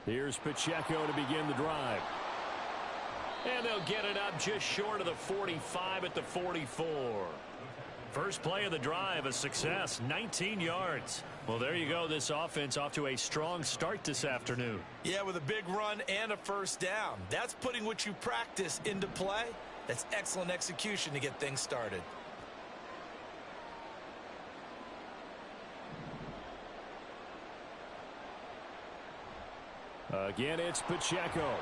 Here's Pacheco to begin the drive. And they'll get it up just short of the 45 at the 44. First play of the drive, a success, 19 yards. Well, there you go. This offense off to a strong start this afternoon. Yeah, with a big run and a first down. That's putting what you practice into play. That's excellent execution to get things started. Again, it's Pacheco.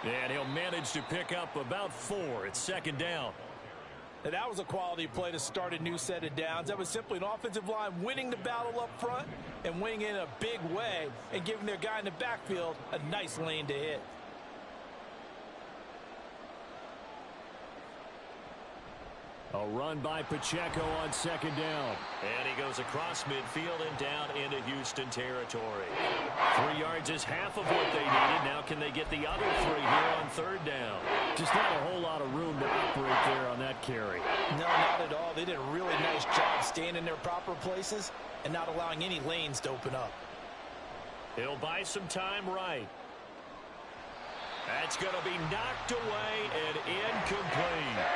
And he'll manage to pick up about 4. It's second down. And that was a quality play to start a new set of downs. That was simply an offensive line winning the battle up front and winning in a big way and giving their guy in the backfield a nice lane to hit. A run by Pacheco on second down. And he goes across midfield and down into Houston territory. 3 yards is half of what they needed. Now can they get the other 3 here on third down? Just not a whole lot of room to operate there on that carry. No, not at all. They did a really nice job staying in their proper places and not allowing any lanes to open up. He'll buy some time right. That's going to be knocked away and incomplete.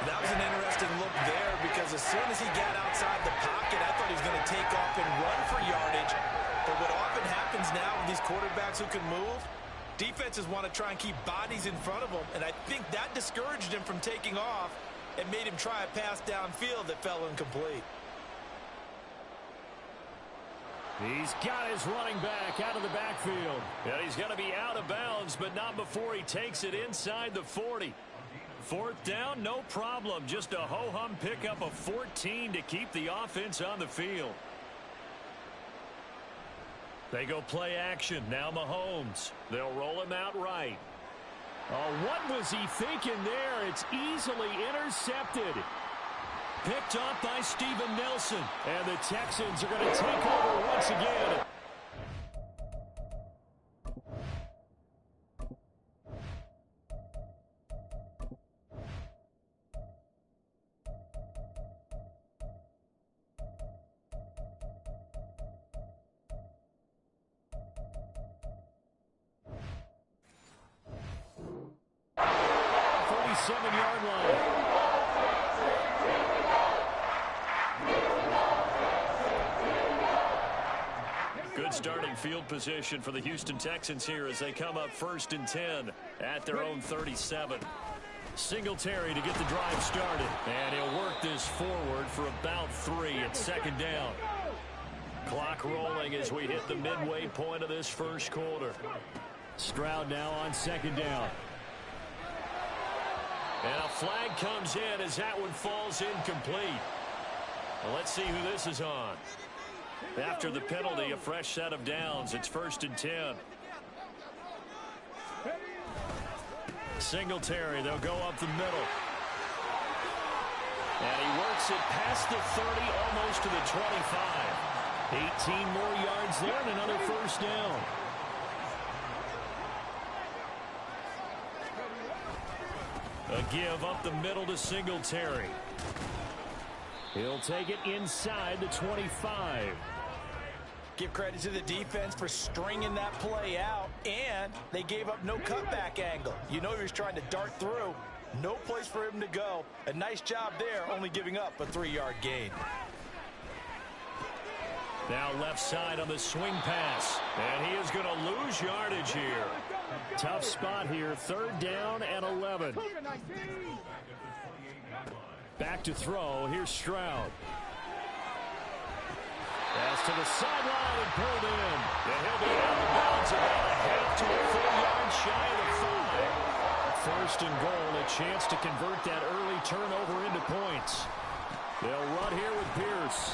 That was an interesting look there because as soon as he got outside the pocket, I thought he was going to take off and run for yardage. But what often happens now with these quarterbacks who can move, defenses want to try and keep bodies in front of them, and I think that discouraged him from taking off and made him try a pass downfield that fell incomplete. He's got his running back out of the backfield. And he's going to be out of bounds, but not before he takes it inside the 40. Fourth down, no problem. Just a ho-hum pickup of 14 to keep the offense on the field. They go play action. Now Mahomes. They'll roll him out right. Oh, what was he thinking there? It's easily intercepted. Picked off by Steven Nelson. And the Texans are going to take over once again. Yard line. Good starting field position for the Houston Texans here as they come up 1st and 10 at their own 37. Singletary to get the drive started. And he'll work this forward for about 3 at second down. Clock rolling as we hit the midway point of this first quarter. Stroud now on second down. And a flag comes in as that one falls incomplete. Well, let's see who this is on. After the penalty, a fresh set of downs. It's 1st and 10. Singletary, they'll go up the middle. And he works it past the 30, almost to the 25. 18 more yards there and another first down. A give up the middle to Singletary. He'll take it inside the 25. Give credit to the defense for stringing that play out, and they gave up no cutback angle. You know he was trying to dart through. No place for him to go. A nice job there, only giving up a 3-yard gain. Now left side on the swing pass. And he is going to lose yardage here. Tough spot here. 3rd down and 11. Back to throw. Here's Stroud. Pass to the sideline and pulled in. And he'll be out of bounds about a half to a 4-yard shy of the 5. 1st and goal. A chance to convert that early turnover into points. They'll run here with Pierce.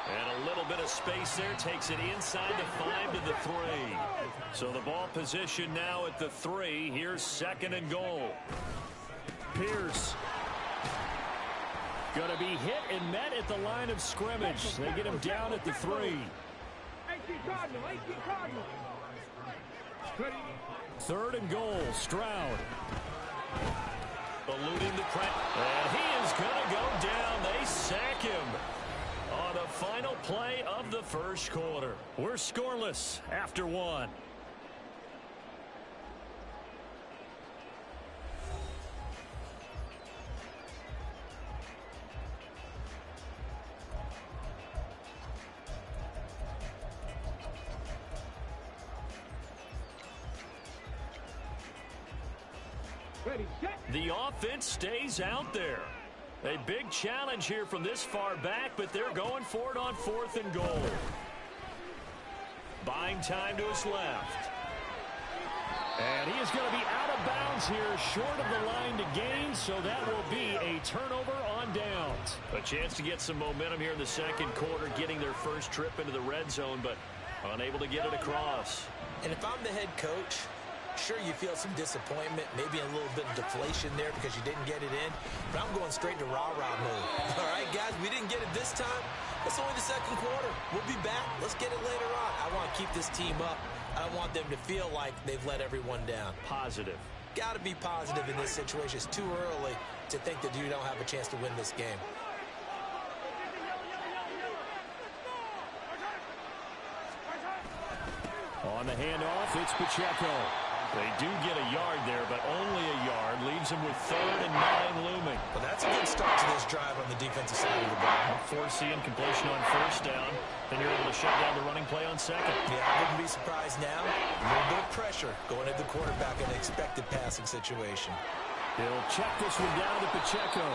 And a little bit of space there takes it inside the 5 to the 3. So the ball position now at the 3. Here's 2nd and goal. Pierce. Going to be hit and met at the line of scrimmage. They get him down at the 3. 3rd and goal. Stroud. Eluding the pressure. And he is going to go down. They sack him on the final play of the first quarter. We're scoreless after 1. The offense stays out there. A big challenge here from this far back, but they're going for it on 4th and goal. Buying time to his left. And he is going to be out of bounds here, short of the line to gain, so that will be a turnover on downs. A chance to get some momentum here in the second quarter, getting their first trip into the red zone, but unable to get it across. And if I'm the head coach, sure, you feel some disappointment, maybe a little bit of deflation there because you didn't get it in, but I'm going straight to rah-rah mode. All right, guys, we didn't get it this time. It's only the second quarter. We'll be back. Let's get it later on. I want to keep this team up. I don't want them to feel like they've let everyone down. Positive. Got to be positive in this situation. It's too early to think that you don't have a chance to win this game. On the handoff, it's Pacheco. They do get a yard there, but only a yard. Leaves them with 3rd and 9 looming. Well, that's a good start to this drive on the defensive side of the ball. Forcing completion on 1st down. Then you're able to shut down the running play on 2nd. Yeah, I wouldn't be surprised now. A little bit of pressure going at the quarterback in an expected passing situation. He'll check this one down to Pacheco.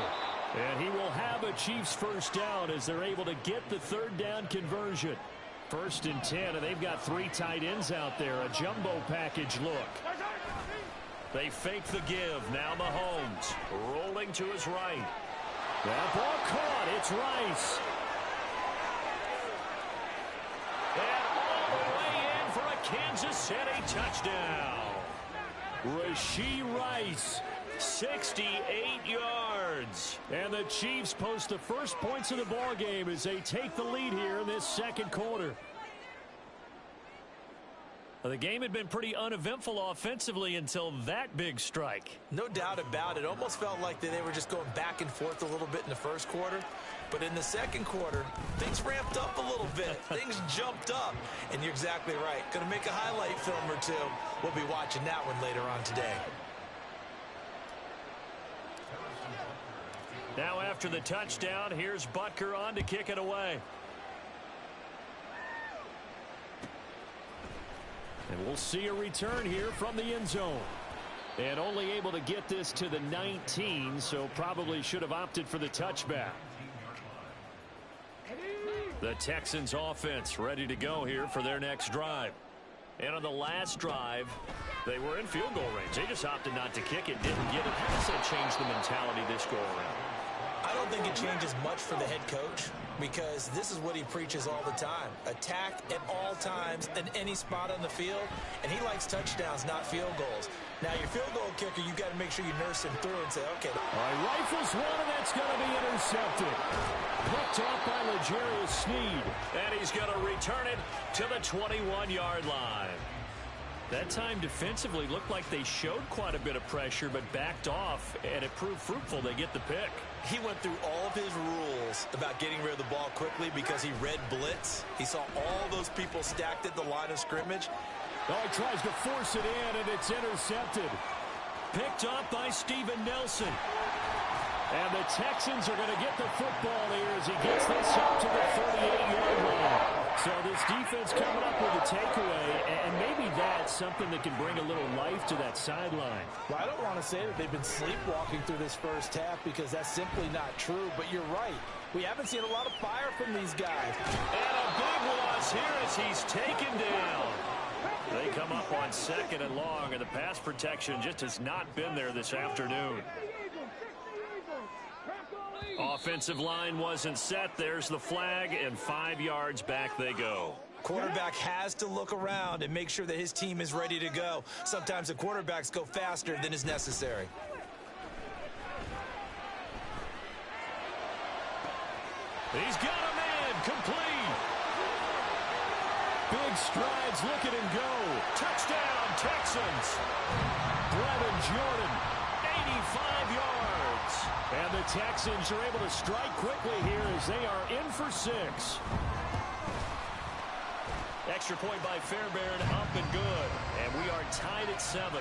And he will have a Chiefs 1st down as they're able to get the 3rd down conversion. 1st and 10, and they've got 3 tight ends out there. A jumbo package look. They fake the give. Now Mahomes rolling to his right. That ball caught. It's Rice. And all the way in for a Kansas City touchdown. Rashee Rice, 68 yards. And the Chiefs post the first points of the ball game as they take the lead here in this second quarter. The game had been pretty uneventful offensively until that big strike. No doubt about it. Almost felt like they were just going back and forth a little bit in the first quarter. But in the second quarter, things ramped up a little bit. Things jumped up. And you're exactly right. Going to make a highlight film or two. We'll be watching that one later on today. Now after the touchdown, here's Butker on to kick it away. And we'll see a return here from the end zone. And only able to get this to the 19, so probably should have opted for the touchback. The Texans offense ready to go here for their next drive. And on the last drive, they were in field goal range. They just opted not to kick it, didn't get it. How does that change the mentality this go around? I don't think it changes much for the head coach because this is what he preaches all the time. Attack at all times in any spot on the field, and he likes touchdowns, not field goals. Now, your field goal kicker, you've got to make sure you nurse him through and say, okay. All right, rifles one, and that's going to be intercepted. Picked off by L'Jarius Sneed. And he's going to return it to the 21-yard line. That time defensively looked like they showed quite a bit of pressure but backed off, and it proved fruitful. They get the pick. He went through all of his rules about getting rid of the ball quickly because he read blitz. He saw all those people stacked at the line of scrimmage. Oh, he tries to force it in, and it's intercepted. Picked up by Steven Nelson. And the Texans are going to get the football here as he gets this up to the 38-yard line. So this defense coming up with a takeaway, and maybe that's something that can bring a little life to that sideline. Well, I don't want to say that they've been sleepwalking through this first half because that's simply not true, but you're right. We haven't seen a lot of fire from these guys. And a big loss here as he's taken down. They come up on 2nd and long, and the pass protection just has not been there this afternoon. Offensive line wasn't set. There's the flag, and 5 yards back they go. Quarterback has to look around and make sure that his team is ready to go. Sometimes the quarterbacks go faster than is necessary. He's got a man complete. Big strides, look at him go. Touchdown, Texans. Brevin Jordan, 85 yards. And the Texans are able to strike quickly here as they are in for 6. Extra point by Fairbairn, up and good. And we are tied at 7.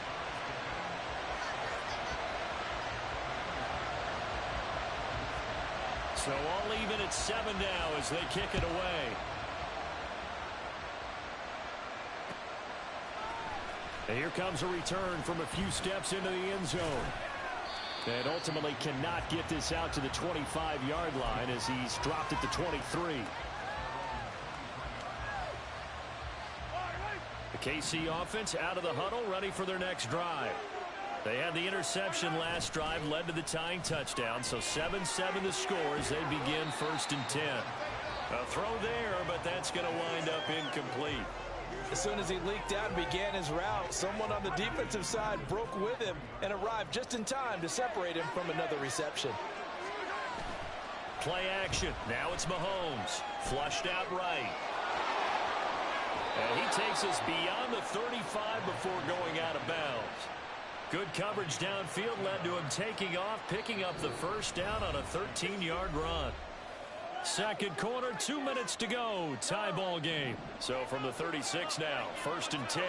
So all even at 7 now as they kick it away. And here comes a return from a few steps into the end zone. And ultimately cannot get this out to the 25-yard line as he's dropped at the 23. The KC offense out of the huddle, ready for their next drive. They had the interception last drive, led to the tying touchdown, so 7-7 the score as they begin 1st and 10. A throw there, but that's going to wind up incomplete. As soon as he leaked out and began his route, someone on the defensive side broke with him and arrived just in time to separate him from another reception. Play action. Now it's Mahomes. Flushed out right. And he takes us beyond the 35 before going out of bounds. Good coverage downfield led to him taking off, picking up the first down on a 13-yard run. Second quarter, 2 minutes to go. Tie ball game. So from the 36 now, 1st and 10.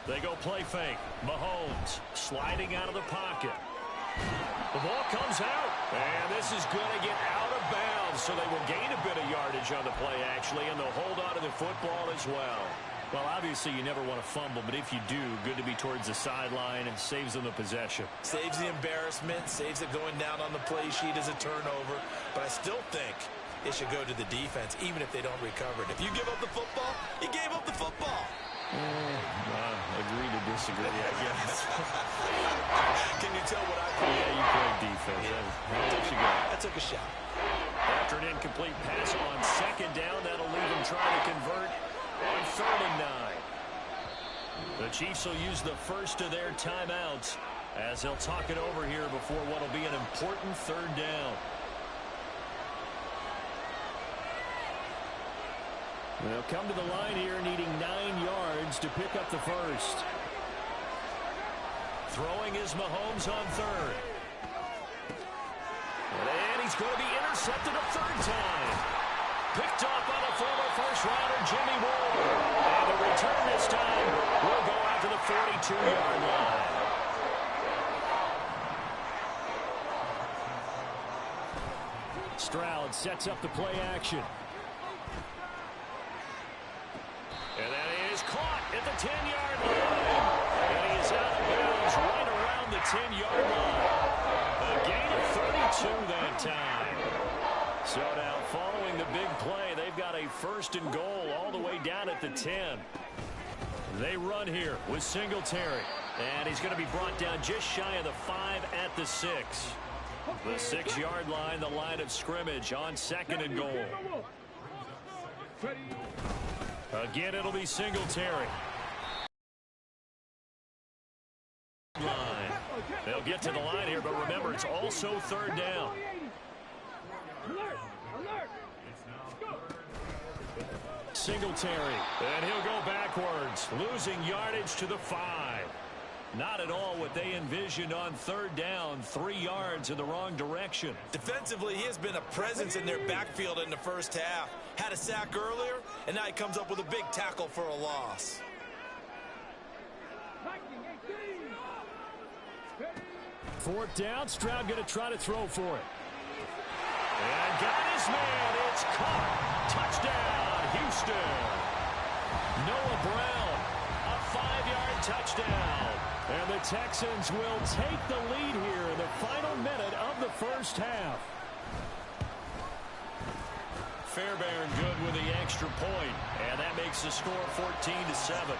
They go play fake. Mahomes sliding out of the pocket. The ball comes out, and this is going to get out of bounds, so they will gain a bit of yardage on the play, actually, and they'll hold on to the football as well. Well, obviously, you never want to fumble, but if you do, good to be towards the sideline and saves them the possession. Saves the embarrassment, saves it going down on the play sheet as a turnover, but I still think it should go to the defense, even if they don't recover it. If you give up the football, you gave up the football. Agree to disagree, I guess. Can you tell what I think? Yeah, you played defense. Yeah. I took a shot. After an incomplete pass on 2nd down, that'll leave them trying to convert on 3rd and 9. The Chiefs will use the first of their timeouts as they'll talk it over here before what will be an important 3rd down. They'll come to the line here needing 9 yards to pick up the first. Throwing is Mahomes on 3rd. And he's going to be intercepted a 3rd time. Picked off by the former first-rounder Jimmy Ward. And the return this time will go out to the 42-yard line. Stroud sets up the play action. And that is caught at the 10-yard line. And he is out of bounds right around the 10-yard line. A gain of 32 that time. So now following the big play, they've got a 1st and goal all the way down at the 10. They run here with Singletary. And he's going to be brought down just shy of the 5 at the 6. The 6-yard line, the line of scrimmage on 2nd and goal. Again, it'll be Singletary. Line. They'll get to the line here, but remember, it's also 3rd down. Singletary, and he'll go backwards, losing yardage to the 5. Not at all what they envisioned on 3rd down, 3 yards in the wrong direction. Defensively, he has been a presence in their backfield in the first half. Had a sack earlier, and now he comes up with a big tackle for a loss. 4th down, Stroud going to try to throw for it. And got his man, it's caught. Touchdown, Houston. Noah Brown, a 5-yard touchdown. And the Texans will take the lead here in the final minute of the first half. Fairbairn good with the extra point, and that makes the score 14-7.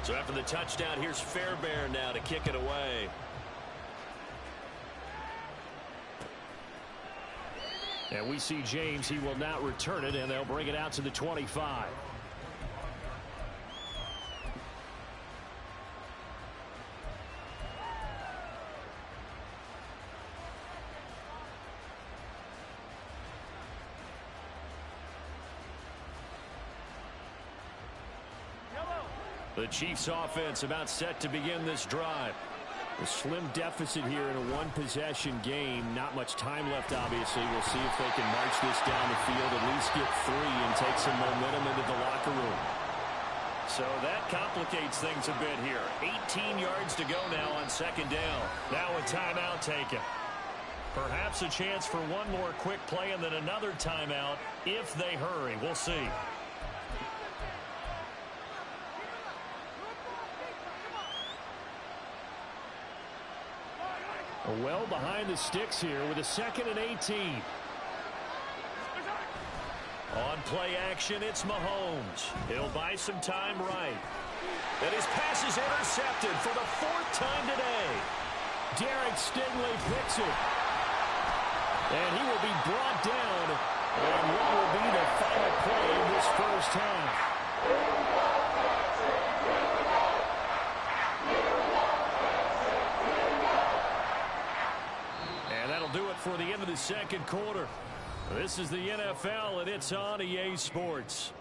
So after the touchdown, here's Fairbairn now to kick it away. And we see James, he will not return it, and they'll bring it out to the 25. The Chiefs offense about set to begin this drive. A slim deficit here in a one-possession game. Not much time left, obviously. We'll see if they can march this down the field, at least get 3 and take some momentum into the locker room. So that complicates things a bit here. 18 yards to go now on 2nd down. Now a timeout taken. Perhaps a chance for one more quick play and then another timeout if they hurry. We'll see. Well behind the sticks here with a 2nd and 18. On play action, it's Mahomes. He'll buy some time right. And his pass is intercepted for the 4th time today. Derek Stingley picks it. And he will be brought down on what will be the final play of this first half. And that'll do it for the end of the second quarter. This is the NFL, and it's on EA Sports.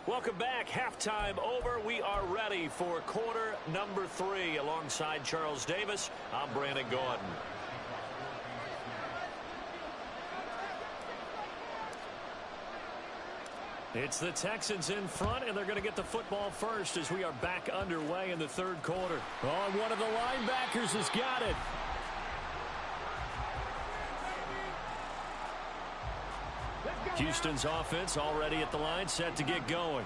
Welcome back. Halftime over. We are ready for quarter number 3. Alongside Charles Davis, I'm Brandon Gordon. It's the Texans in front, and they're going to get the football first as we are back underway in the third quarter. Oh, one of the linebackers has got it. Houston's offense already at the line, set to get going.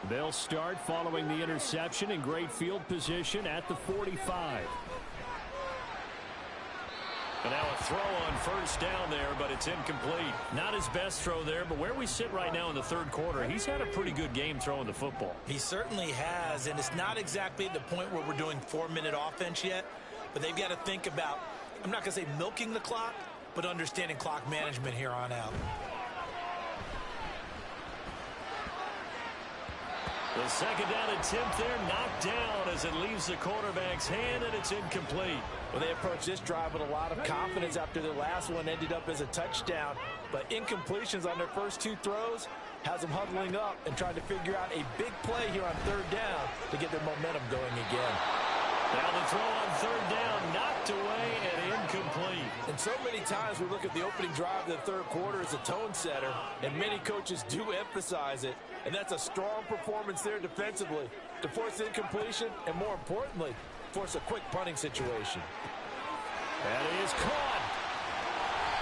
They'll start following the interception in great field position at the 45. And now a throw on first down there, but it's incomplete. Not his best throw there, but where we sit right now in the third quarter, he's had a pretty good game throwing the football. He certainly has, and it's not exactly the point where we're doing 4-minute offense yet, but they've got to think about, I'm not going to say milking the clock, but understanding clock management here on out. The second down attempt there knocked down as it leaves the quarterback's hand, and it's incomplete. Well, they approached this drive with a lot of confidence after their last one ended up as a touchdown. But incompletions on their first 2 throws has them huddling up and trying to figure out a big play here on third down to get their momentum going again. Now the throw on third down, knocked away and incomplete. And so many times we look at the opening drive of the third quarter as a tone setter, and many coaches do emphasize it. And that's a strong performance there defensively to force incompletion and, more importantly, force a quick punting situation. That is caught.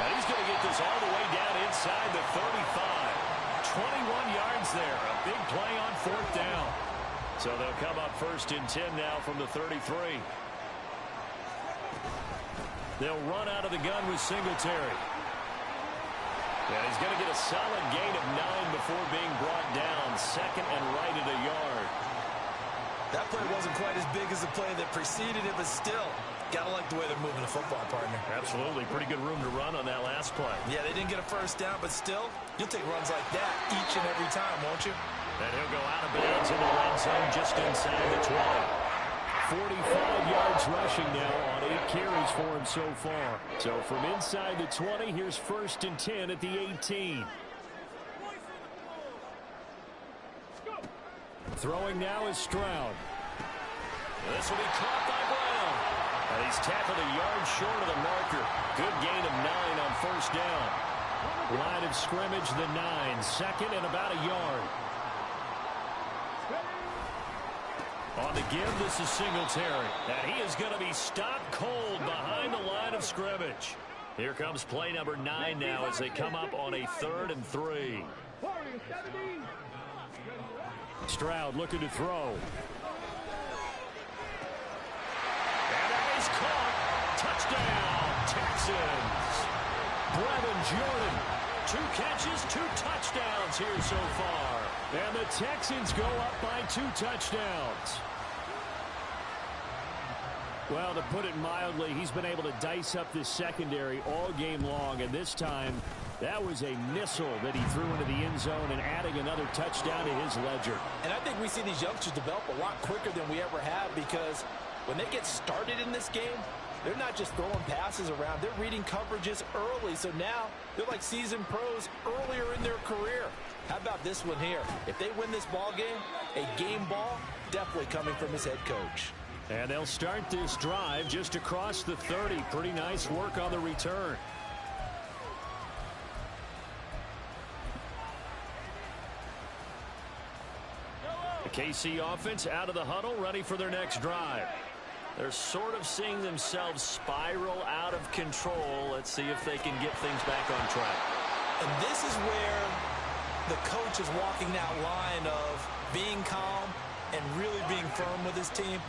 And he's going to get this all the way down inside the 35. 21 yards there. A big play on 4th down. So they'll come up 1st and 10 now from the 33. They'll run out of the gun with Singletary. And he's going to get a solid gain of 9 before being brought down. 2nd and right at a yard. That play wasn't quite as big as the play that preceded it, but still, got to like the way they're moving the football, partner. Absolutely. Pretty good room to run on that last play. Yeah, they didn't get a first down, but still, you'll take runs like that each and every time, won't you? And he'll go out of bounds in the red zone just inside the 20. 45 yards rushing now on 8 carries for him so far. So from inside the 20, here's 1st and 10 at the 18. Throwing now is Stroud. This will be caught by Brown. And he's tackled a yard short of the marker. Good gain of 9 on 1st down. Line of scrimmage, the 9. 2nd and about a yard. On the give, this is Singletary. And he is going to be stopped cold behind the line of scrimmage. Here comes play number 9 now as they come up on a 3rd and 3. Stroud looking to throw. And that is caught. Touchdown, Texans. Brevin Jordan. 2 catches, 2 touchdowns here so far. And the Texans go up by 2 touchdowns. Well, to put it mildly, he's been able to dice up this secondary all game long. And this time, that was a missile that he threw into the end zone and adding another touchdown to his ledger. And I think we see these youngsters develop a lot quicker than we ever have, because when they get started in this game, they're not just throwing passes around. They're reading coverages early. So now they're like seasoned pros earlier in their career. How about this one here? If they win this ball game, a game ball definitely coming from his head coach. And they'll start this drive just across the 30. Pretty nice work on the return. The KC offense out of the huddle, ready for their next drive. They're sort of seeing themselves spiral out of control. Let's see if they can get things back on track. And this is where the coach is walking that line of being calm and really being firm with his team.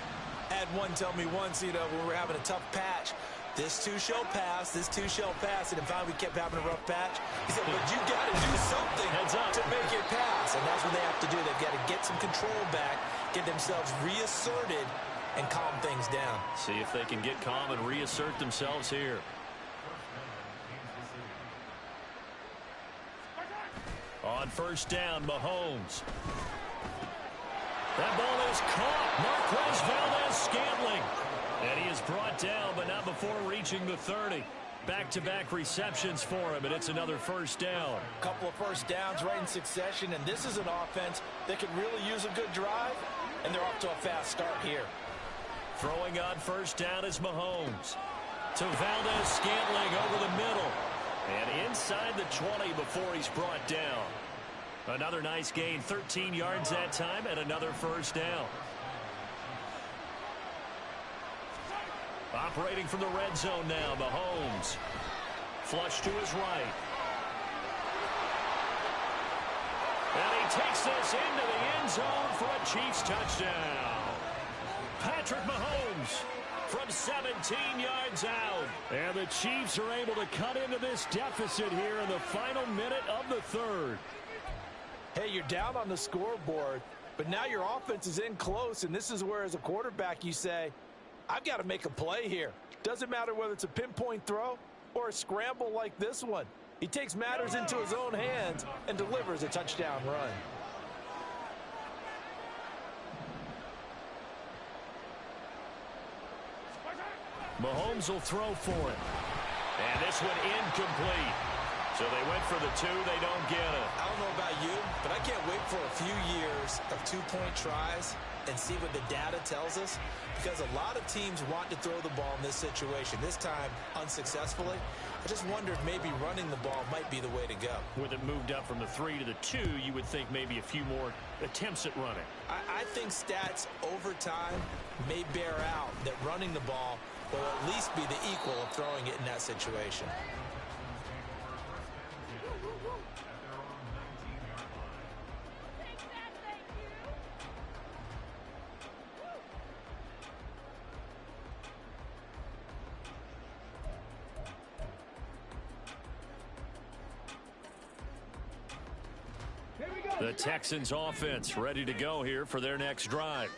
I had one tell me once, when we were having a tough patch, this too shall pass, this too shall pass, and finally we kept having a rough patch. He said, but you got to do something to make it pass, and that's what they have to do. They've got to get some control back, get themselves reasserted, and calm things down. See if they can get calm and reassert themselves here. On first down, Mahomes. That ball is caught. Marquez Valdes-Scantling. And he is brought down, but not before reaching the 30. Back-to-back receptions for him, and it's another first down. A couple of first downs right in succession, and this is an offense that could really use a good drive, and they're off to a fast start here. Throwing on first down is Mahomes. To Valdes-Scantling over the middle. And inside the 20 before he's brought down. Another nice gain, 13 yards that time, and another first down. Operating from the red zone now, Mahomes. Flush to his right. And he takes this into the end zone for a Chiefs touchdown. Patrick Mahomes from 17 yards out. And the Chiefs are able to cut into this deficit here in the final minute of the third. Hey, you're down on the scoreboard, but now your offense is in close, and this is where, as a quarterback, you say, I've got to make a play here. Doesn't matter whether it's a pinpoint throw or a scramble like this one. He takes matters into his own hands and delivers a touchdown run. Mahomes will throw for it. And this one incomplete. So they went for the two. They don't get it. I don't know about you, but I can't wait for a few years of two-point tries and see what the data tells us, because a lot of teams want to throw the ball in this situation. This time, unsuccessfully. I just wonder if maybe running the ball might be the way to go. With it moved up from the 3 to the 2, you would think maybe a few more attempts at running. I think stats over time may bear out that running the ball will at least be the equal of throwing it in that situation. The Texans offense ready to go here for their next drive.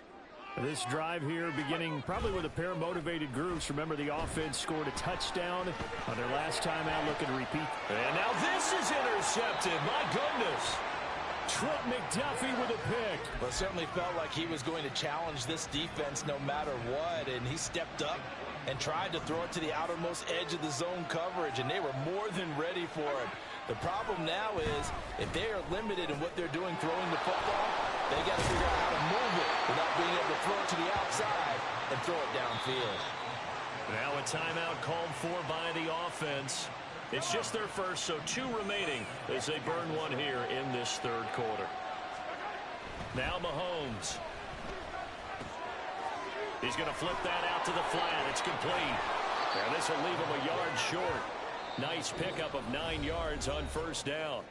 This drive here beginning probably with a pair of motivated groups. Remember, the offense scored a touchdown on their last time out. Looking to repeat. And now this is intercepted. My goodness. Trent McDuffie with a pick. Well, it certainly felt like he was going to challenge this defense no matter what, and he stepped up and tried to throw it to the outermost edge of the zone coverage, and they were more than ready for it. The problem now is if they are limited in what they're doing throwing the football, they got to figure out how to move it without being able to throw it to the outside and throw it downfield. Now a timeout called for by the offense. It's just their first, so 2 remaining as they burn one here in this third quarter. Now Mahomes. He's going to flip that out to the flat. It's complete. And this will leave him a yard short. Nice pickup of 9 yards on first down.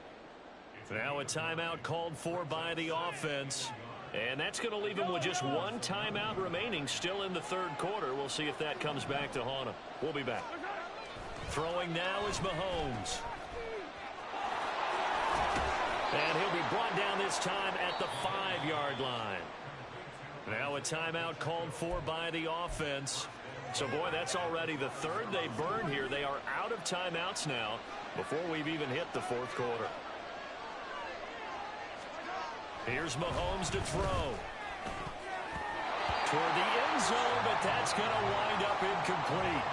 Now a timeout called for by the offense. And that's going to leave him with just 1 timeout remaining still in the third quarter. We'll see if that comes back to haunt him. We'll be back. Throwing now is Mahomes. And he'll be brought down this time at the 5-yard line. Now a timeout called for by the offense. So, boy, that's already the third they burn here. They are out of timeouts now before we've even hit the fourth quarter. Here's Mahomes to throw. Toward the end zone, but that's going to wind up incomplete.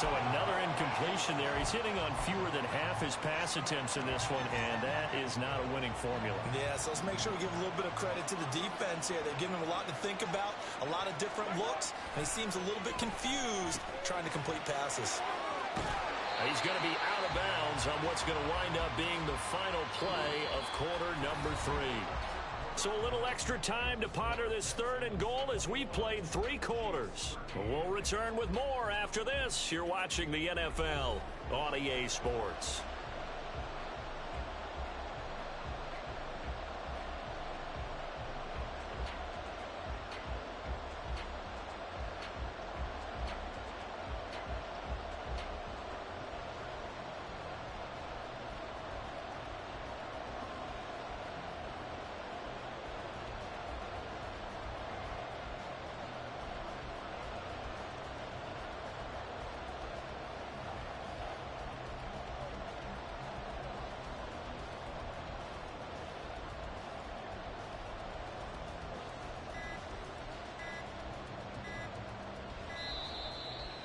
So another incompletion there. He's hitting on fewer than half his pass attempts in this one, and that is not a winning formula. Yeah, so let's make sure we give a little bit of credit to the defense here. They're giving him a lot to think about, a lot of different looks, and he seems a little bit confused trying to complete passes. He's going to be out of bounds on what's going to wind up being the final play of quarter number 3. So a little extra time to ponder this 3rd and goal as we played 3 quarters. We'll return with more after this. You're watching the NFL on EA Sports.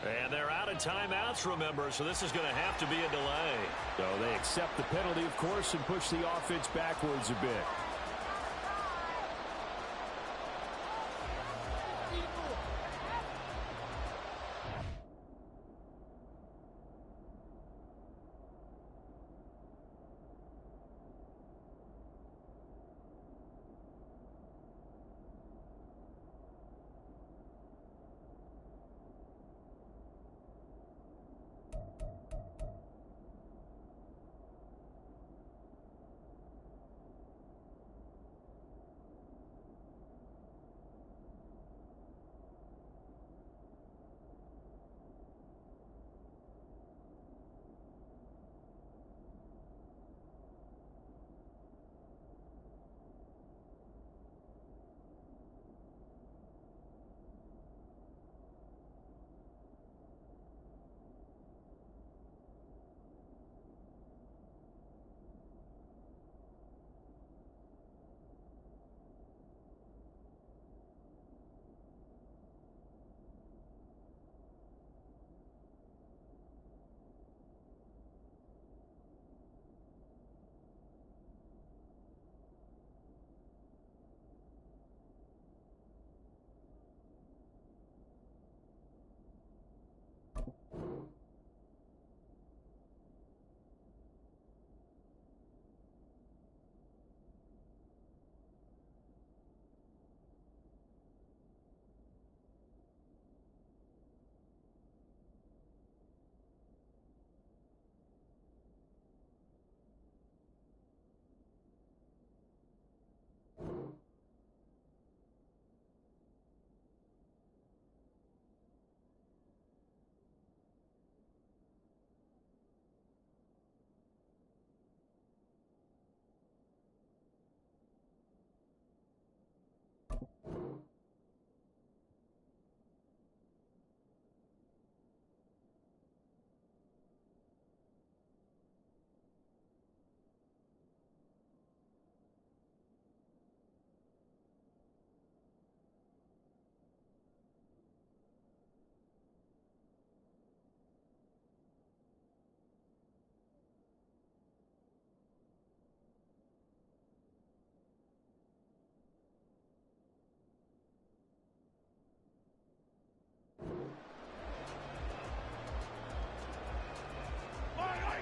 And they're out of timeouts, remember, so this is going to have to be a delay. So they accept the penalty, of course, and push the offense backwards a bit.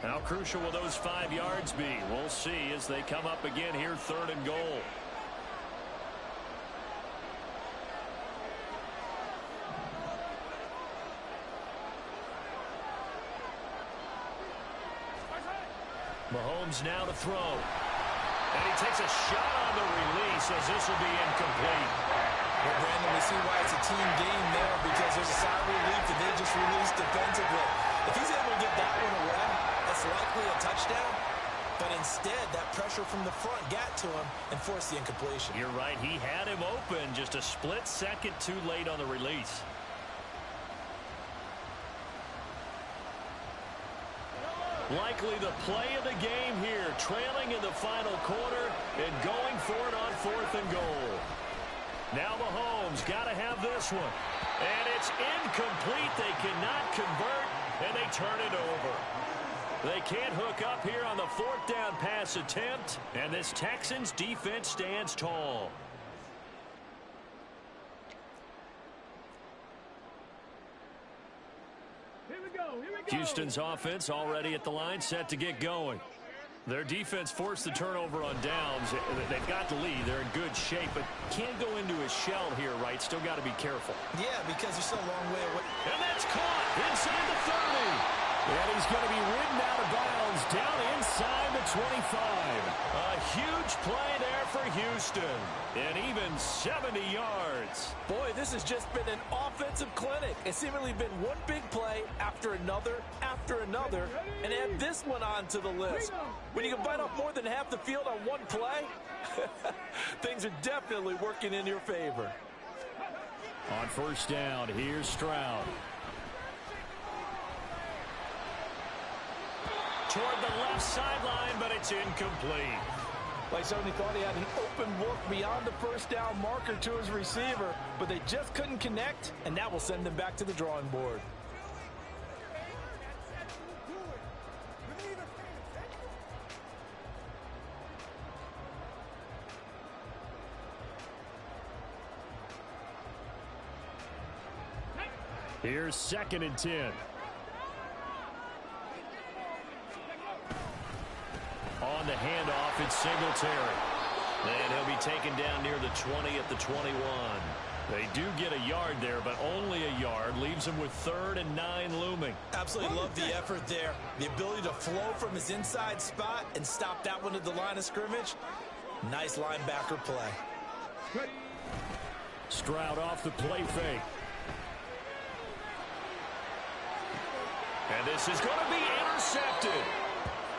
How crucial will those 5 yards be? We'll see as they come up again here, 3rd and goal. Mahomes now to throw. And he takes a shot on the release as this will be incomplete. Well, Brandon, we see why it's a team game there because there's a sigh of relief that they just released defensively. If he's able to get that one away, that's likely a touchdown. But instead, that pressure from the front got to him and forced the incompletion. You're right. He had him open just a split second too late on the release. Likely the play of the game here, trailing in the final quarter and going for it on 4th and goal. Now Mahomes got to have this one. And it's incomplete. They cannot convert. and they turn it over. They can't hook up here on the fourth down pass attempt, and this Texans defense stands tall. Houston's offense already at the line, set to get going. Their defense forced the turnover on downs. They've got the lead. They're in good shape, but can't go into his shell here, right? Still got to be careful. Yeah, because they're still a long way away. And that's caught inside the 30. And he's going to be ridden out of bounds down inside the 25. A huge play there for Houston. And even 70 yards. Boy, this has just been an offensive clinic. It's seemingly been one big play after another, and add this one on to the list. When you can bite off more than half the field on one play, things are definitely working in your favor. On first down, here's Stroud. Toward the left sideline, but it's incomplete. Like somebody thought he had an open look beyond the first down marker to his receiver, but they just couldn't connect, and that will send them back to the drawing board. Here's 2nd and 10. On the handoff, it's Singletary. And he'll be taken down near the 20 at the 21. They do get a yard there, but only a yard. Leaves him with 3rd and 9 looming. Absolutely love the effort there. The ability to flow from his inside spot and stop that one at the line of scrimmage. Nice linebacker play. Stroud off the play fake. And this is going to be intercepted.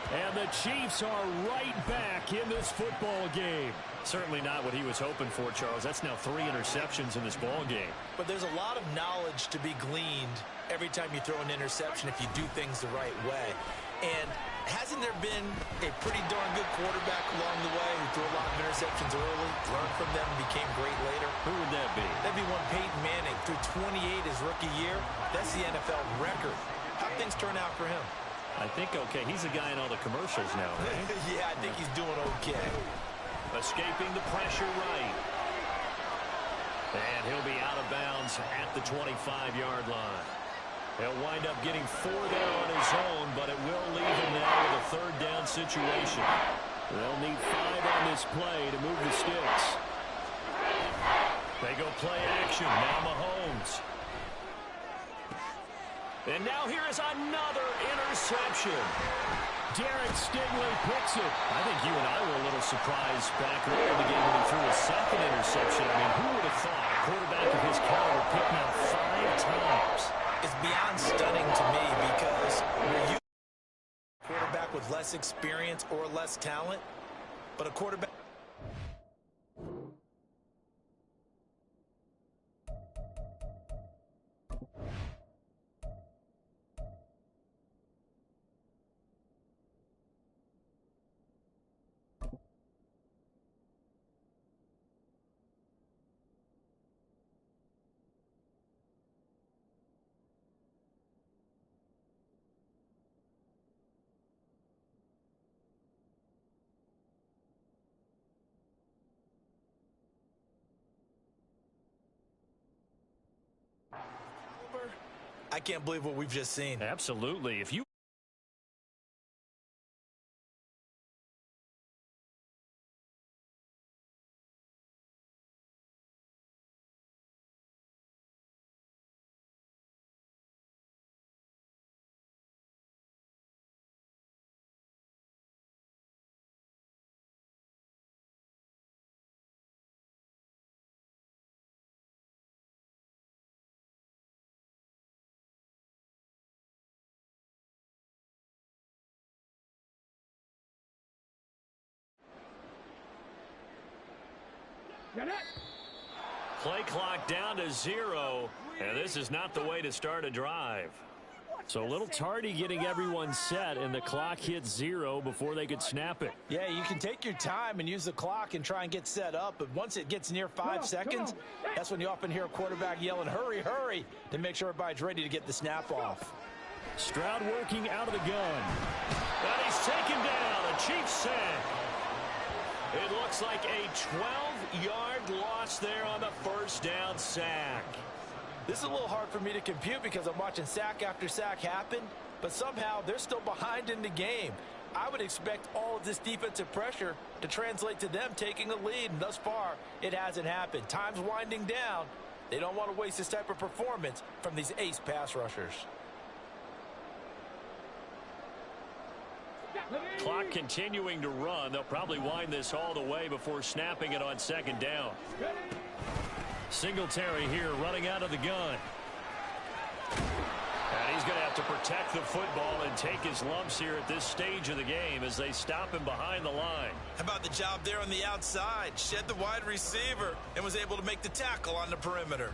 And the Chiefs are right back in this football game. Certainly not what he was hoping for, Charles. That's now 3 interceptions in this ball game. But there's a lot of knowledge to be gleaned every time you throw an interception if you do things the right way. And hasn't there been a pretty darn good quarterback along the way who threw a lot of interceptions early, learned from them, and became great later? Who would that be? That'd be one Peyton Manning. Threw 28 his rookie year. That's the NFL record. How'd things turn out for him? I think okay. He's a guy in all the commercials now, right? Yeah, I think he's doing okay. Escaping the pressure right. And he'll be out of bounds at the 25-yard line. He'll wind up getting 4 there on his own, but it will leave him now with a 3rd down situation. They'll need 5 on this play to move the sticks. They go play action. Now Mahomes. And now here is another interception. Derek Stingley picks it. I think you and I were a little surprised back earlier in the game when he threw a 2nd interception. I mean, who would have thought a quarterback of his caliber picked out 5 times? It's beyond stunning to me because we're used to a quarterback with less experience or less talent, but a quarterback. I can't believe what we've just seen. Absolutely. If you play clock down to 0, and this is not the way to start a drive. So a little tardy getting everyone set, and the clock hits 0 before they could snap it. Yeah, you can take your time and use the clock and try and get set up, but once it gets near 5 seconds, that's when you often hear a quarterback yelling, hurry, hurry, to make sure everybody's ready to get the snap off. Stroud working out of the gun. And he's taken down. A Chiefs sack. It looks like a 12-yard loss there on the first down sack. This is a little hard for me to compute because I'm watching sack after sack happen, but somehow they're still behind in the game. I would expect all of this defensive pressure to translate to them taking a lead, and thus far, it hasn't happened. Time's winding down. They don't want to waste this type of performance from these ace pass rushers. Clock continuing to run. They'll probably wind this all the way before snapping it on second down. Singletary here running out of the gun. And he's going to have to protect the football and take his lumps here at this stage of the game as they stop him behind the line. How about the job there on the outside? Shed the wide receiver and was able to make the tackle on the perimeter.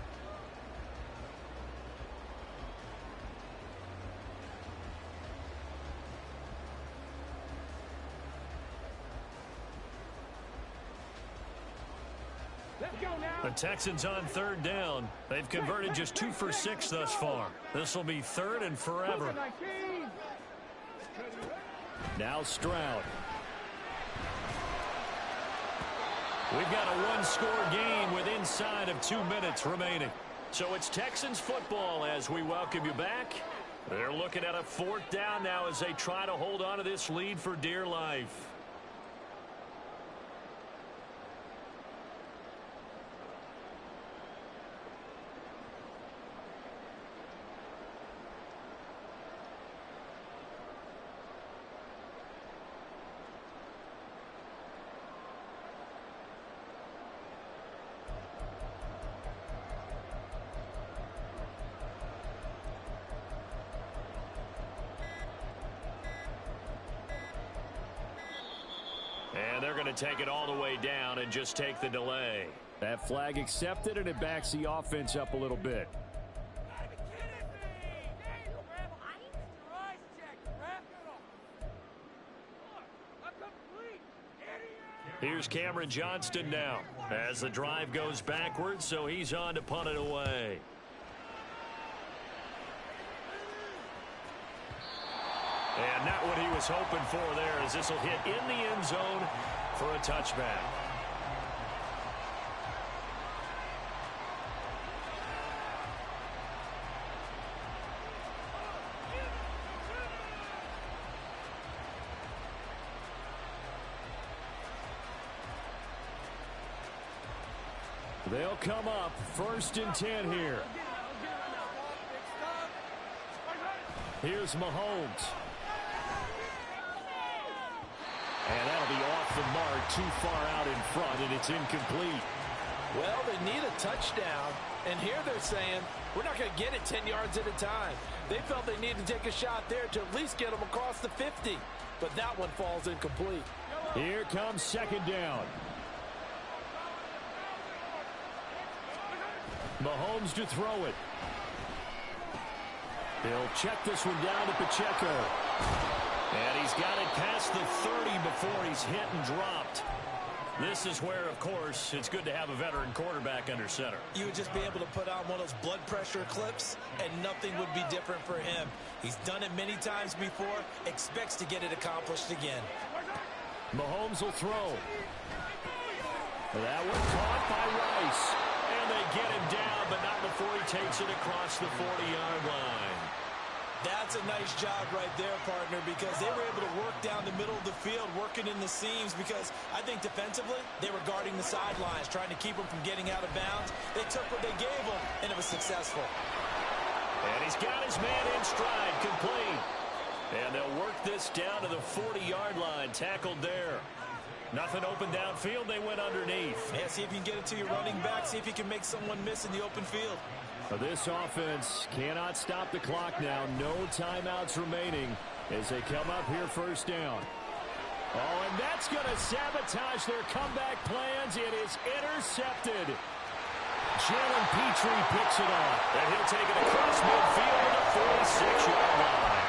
The Texans on third down. They've converted just 2 for 6 thus far. This will be third and forever. Now Stroud. We've got a one-score game with inside of 2 minutes remaining. So it's Texans football as we welcome you back. They're looking at a fourth down now as they try to hold on to this lead for dear life. And they're going to take it all the way down and just take the delay. That flag accepted, and it backs the offense up a little bit. Here's Cameron Johnston now as the drive goes backwards, so he's on to punt it away. And not what he was hoping for there, as this will hit in the end zone for a touchback. They'll come up 1st and 10 here. Here's Mahomes. And that'll be off the mark, too far out in front, and it's incomplete. Well, they need a touchdown, and here they're saying, we're not going to get it 10 yards at a time. They felt they needed to take a shot there to at least get them across the 50, but that one falls incomplete. Here comes 2nd down. Mahomes to throw it. He'll check this one down to Pacheco. And he's got it past the 30 before he's hit and dropped. This is where, of course, it's good to have a veteran quarterback under center. You would just be able to put on one of those blood pressure clips, and nothing would be different for him. He's done it many times before, expects to get it accomplished again. Mahomes will throw. That one caught by Rice. And they get him down, but not before he takes it across the 40-yard line. That's a nice job right there, partner, because they were able to work down the middle of the field, working in the seams, because I think defensively, they were guarding the sidelines, trying to keep them from getting out of bounds. They took what they gave them, and it was successful. And he's got his man in stride, complete. And they'll work this down to the 40-yard line, tackled there. Nothing open downfield, they went underneath. Yeah, see if you can get it to your running back, see if you can make someone miss in the open field. This offense cannot stop the clock now. No timeouts remaining as they come up here 1st down. Oh, and that's going to sabotage their comeback plans. It is intercepted. Jalen Petrie picks it off, and he'll take it across midfield to the 46-yard line.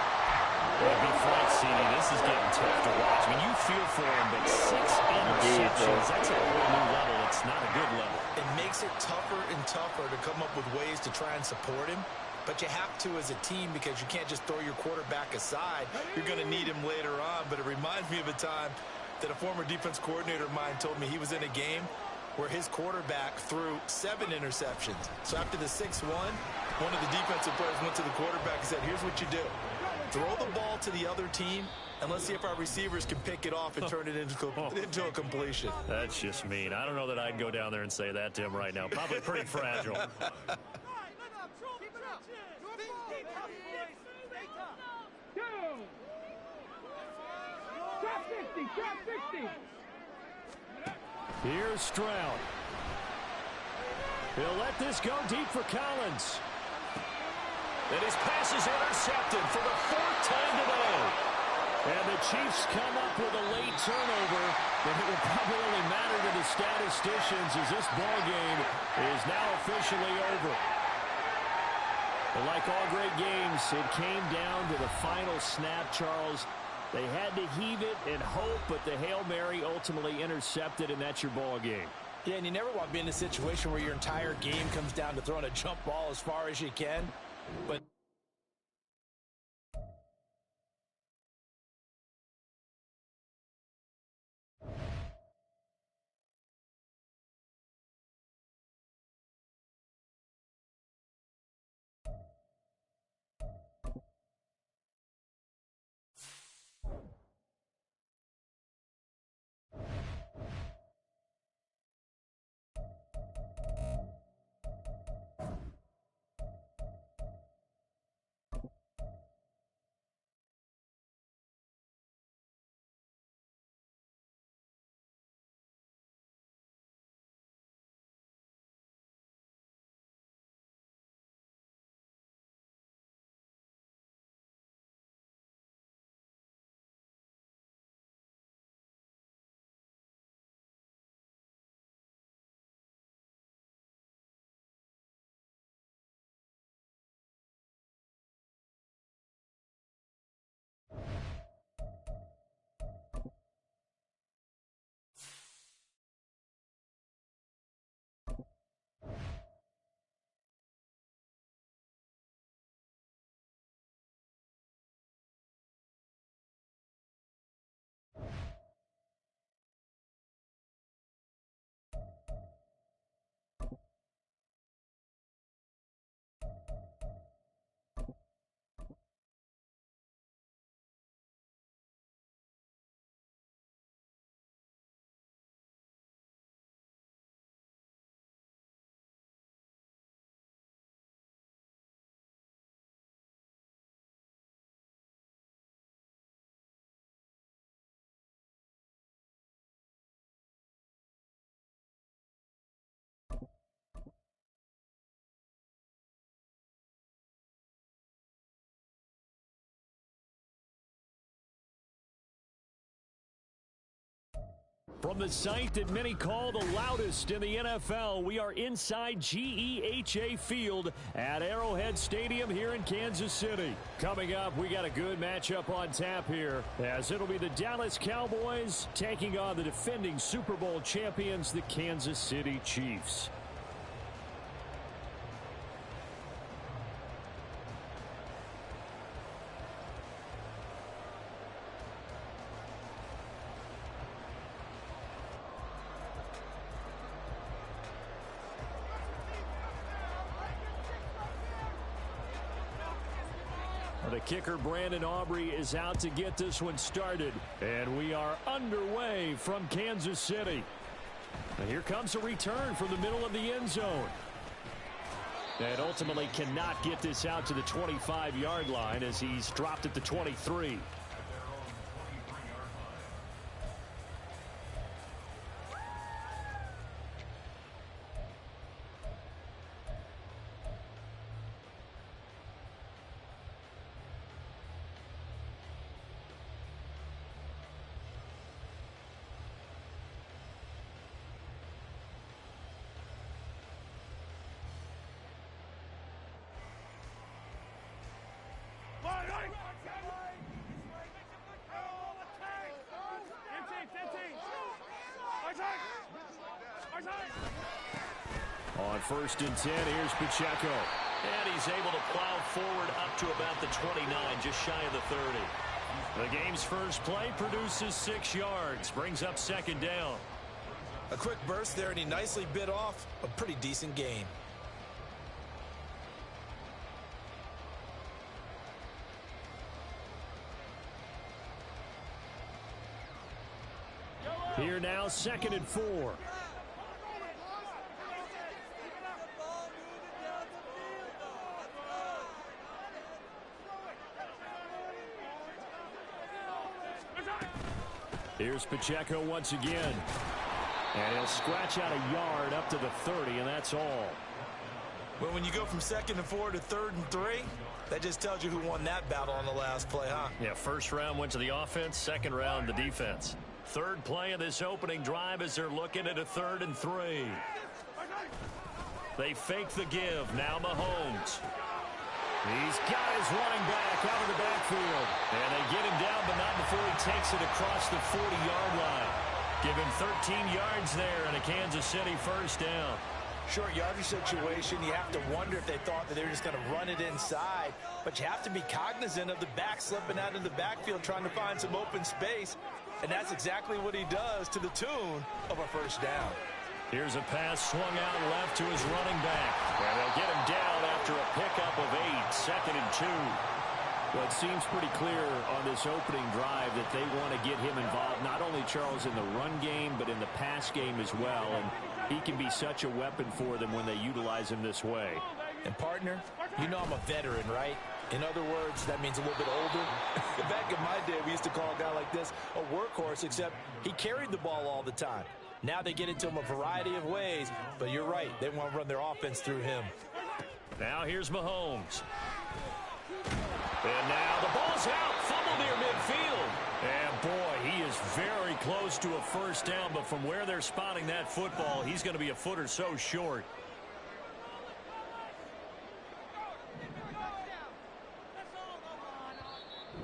It'd be flight seating. This is getting tough to watch. I mean, you feel for him, but 6 interceptions, that's a whole new level. It's not a good level. It makes it tougher and tougher to come up with ways to try and support him. but you have to as a team because you can't just throw your quarterback aside. You're going to need him later on, but it reminds me of a time that a former defense coordinator of mine told me he was in a game where his quarterback threw 7 interceptions. So after the 6-1, one of the defensive players went to the quarterback and said, here's what you do. Throw the ball to the other team, and let's see if our receivers can pick it off and turn it into a completion. That's just mean. I don't know that I'd go down there and say that to him right now. Probably pretty fragile. Here's Stroud. He'll let this go deep for Collins. And his pass is intercepted for the 4th time today. And the Chiefs come up with a late turnover, but it will probably only matter to the statisticians as this ball game is now officially over. But like all great games, it came down to the final snap, Charles. They had to heave it and hope, but the Hail Mary ultimately intercepted, and that's your ball game. Yeah, and you never want to be in a situation where your entire game comes down to throwing a jump ball as far as you can. But from the site that many call the loudest in the NFL, we are inside GEHA Field at Arrowhead Stadium here in Kansas City. Coming up, we got a good matchup on tap here, as it'll be the Dallas Cowboys taking on the defending Super Bowl champions, the Kansas City Chiefs. The kicker, Brandon Aubrey, is out to get this one started. And we are underway from Kansas City. And here comes a return from the middle of the end zone. And ultimately cannot get this out to the 25-yard line as he's dropped at the 23. On 1st and 10, here's Pacheco. And he's able to plow forward up to about the 29, just shy of the 30. The game's first play produces 6 yards, brings up second down. A quick burst there, and he nicely bit off a pretty decent gain. Here now, 2nd and 4. Here's Pacheco once again. And he'll scratch out a yard up to the 30, and that's all. Well, when you go from 2nd and 4 to 3rd and 3, that just tells you who won that battle on the last play, huh? Yeah, first round went to the offense, second round the defense. Third play of this opening drive as they're looking at a 3rd and 3. They fake the give. Now Mahomes. He's got his running back out of the backfield. And they get him down, but not before he takes it across the 40-yard line. Give him 13 yards there and a Kansas City first down. Short yardage situation, you have to wonder if they thought that they were just going to run it inside. But you have to be cognizant of the back slipping out of the backfield trying to find some open space. And that's exactly what he does to the tune of a first down. Here's a pass swung out left to his running back. And they'll get him down after a pickup of 8, 2nd and 2. Well, it seems pretty clear on this opening drive that they want to get him involved, not only, Charles, in the run game, but in the pass game as well. And he can be such a weapon for them when they utilize him this way. And, partner, you know I'm a veteran, right? In other words, that means a little bit older. Back in my day, we used to call a guy like this a workhorse, except he carried the ball all the time. Now they get into him a variety of ways, but you're right. They want to run their offense through him. Now here's Mahomes. And now the ball's out. Fumble near midfield. And, boy, he is very close to a first down, but from where they're spotting that football, he's going to be a foot or so short.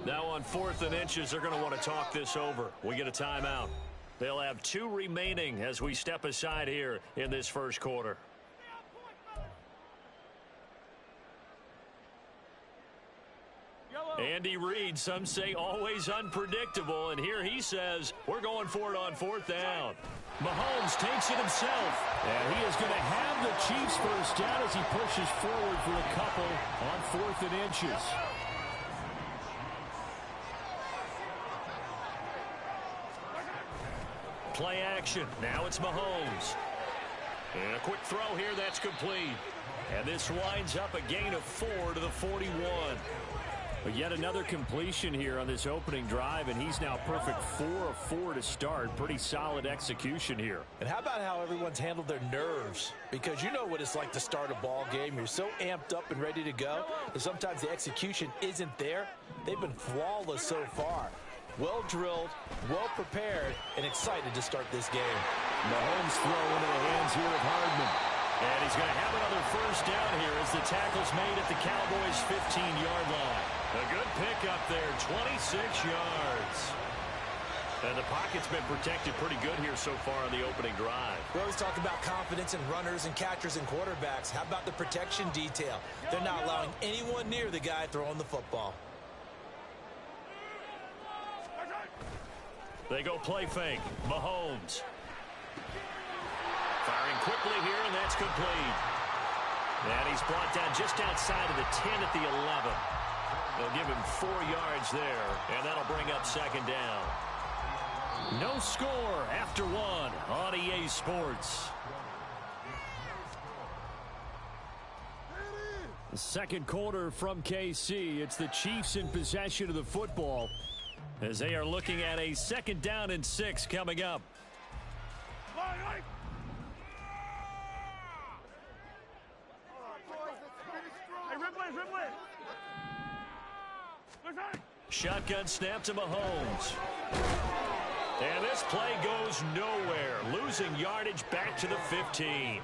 Now on 4th and inches, they're going to want to talk this over. We get a timeout. They'll have 2 remaining as we step aside here in this first quarter. Andy Reid, some say always unpredictable, and here he says we're going for it on 4th down. Mahomes takes it himself, and he is going to have the Chiefs first down as he pushes forward for a couple on 4th and inches. Play action. Now it's Mahomes. And a quick throw here. That's complete. And this winds up a gain of 4 to the 41. But yet another completion here on this opening drive, and he's now perfect 4 of 4 to start. Pretty solid execution here. And how about how everyone's handled their nerves? Because you know what it's like to start a ball game. You're so amped up and ready to go that sometimes the execution isn't there. They've been flawless so far. Well drilled, well prepared, and excited to start this game. Mahomes throw into the hands here of Hardman. And he's going to have another first down here as the tackle's made at the Cowboys' 15-yard line. A good pickup there, 26 yards. And the pocket's been protected pretty good here so far on the opening drive. We always talk about confidence in runners and catchers and quarterbacks. How about the protection detail? They're not allowing anyone near the guy throwing the football. They go play fake. Mahomes. Firing quickly here, and that's complete. And he's brought down just outside of the 10 at the 11. They'll give him 4 yards there, and that'll bring up second down. No score after 1 on EA Sports. The second quarter from KC. It's the Chiefs in possession of the football as they are looking at a 2nd down and 6 coming up. Shotgun snap to Mahomes. And this play goes nowhere. Losing yardage back to the 15.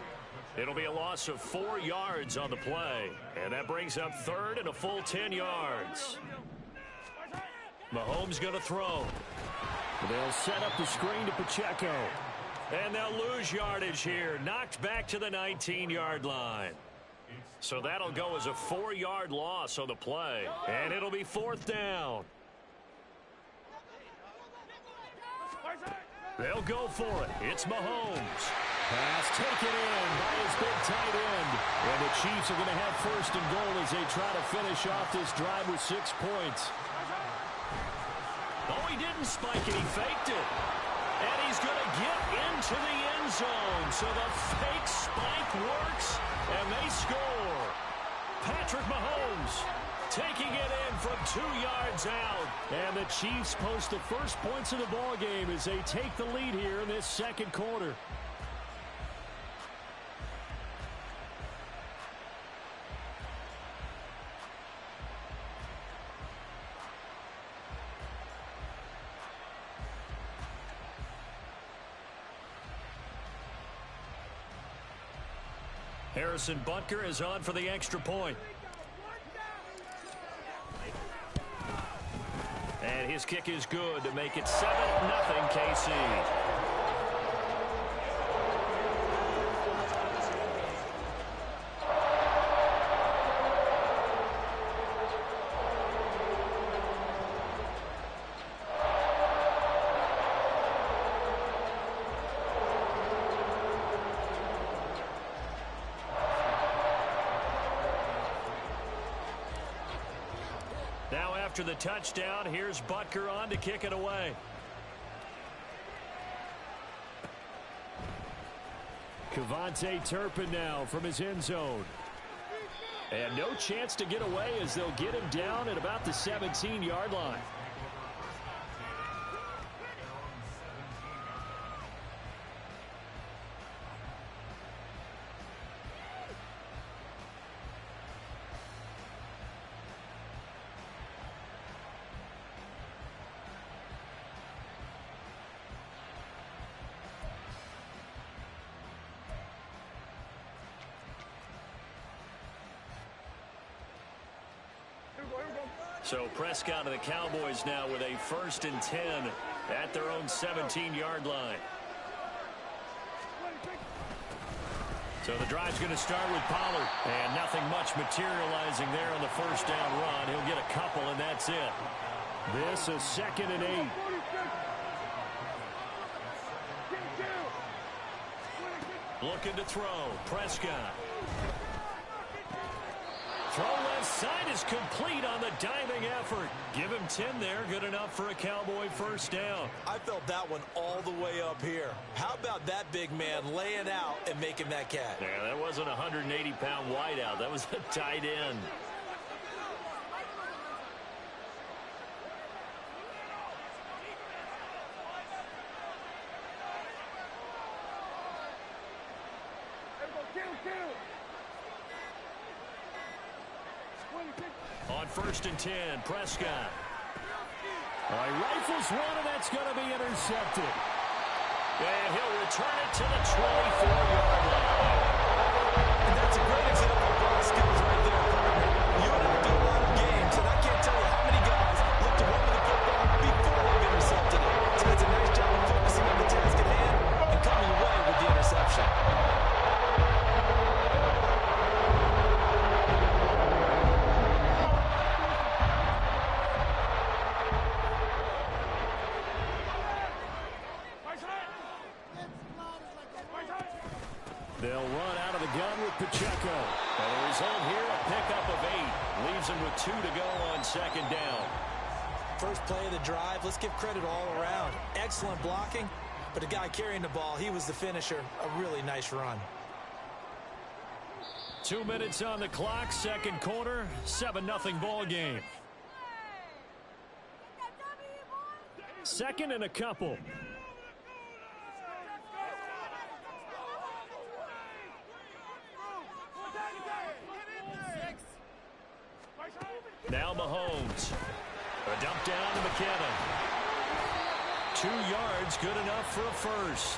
It'll be a loss of 4 yards on the play. And that brings up 3rd and a full 10 yards. Mahomes going to throw. They'll set up the screen to Pacheco. And they'll lose yardage here. Knocked back to the 19-yard line. So that'll go as a 4-yard loss on the play. And it'll be 4th down. They'll go for it. It's Mahomes. Pass taken in by his big tight end. And the Chiefs are going to have 1st and goal as they try to finish off this drive with 6 points. Oh, he didn't spike it. He faked it. And he's going to get into the end zone. So the fake spike works, and they score. Patrick Mahomes taking it in from 2 yards out. And the Chiefs post the first points of the ball game as they take the lead here in this second quarter. Harrison Butker is on for the extra point. And his kick is good to make it 7-0 KC. After the touchdown, here's Butker on to kick it away. Kevontae Turpin now from his end zone. And no chance to get away as they'll get him down at about the 17-yard line. So Prescott and the Cowboys now with a 1st and 10 at their own 17-yard line. So the drive's going to start with Pollard. And nothing much materializing there on the 1st down run. He'll get a couple, and that's it. This is 2nd and 8. Looking to throw. Prescott. Throw left side is complete on the diving effort. Give him 10 there. Good enough for a Cowboy 1st down. I felt that one all the way up here. How about that big man laying out and making that catch? Yeah, that wasn't a 180-pound wideout. That was a tight end. On 1st and 10, Prescott. He rifles one, and that's going to be intercepted. And he'll return it to the 24-yard line. And that's a great example of raw skills right there, partner. You and I do a lot of games, and I can't tell you how many guys look to run with the football before they've intercepted it. So that's a nice job of focusing on the task at hand and coming away with the interception. They'll run out of the gun with Pacheco. And the result here, a pickup of 8. Leaves him with 2 to go on 2nd down. First play of the drive, let's give credit all around. Excellent blocking, but the guy carrying the ball, he was the finisher. A really nice run. 2 minutes on the clock, second quarter, 7-0 ball game. 2nd and a couple. Now Mahomes. A dump down to McKinnon. 2 yards, good enough for a 1st.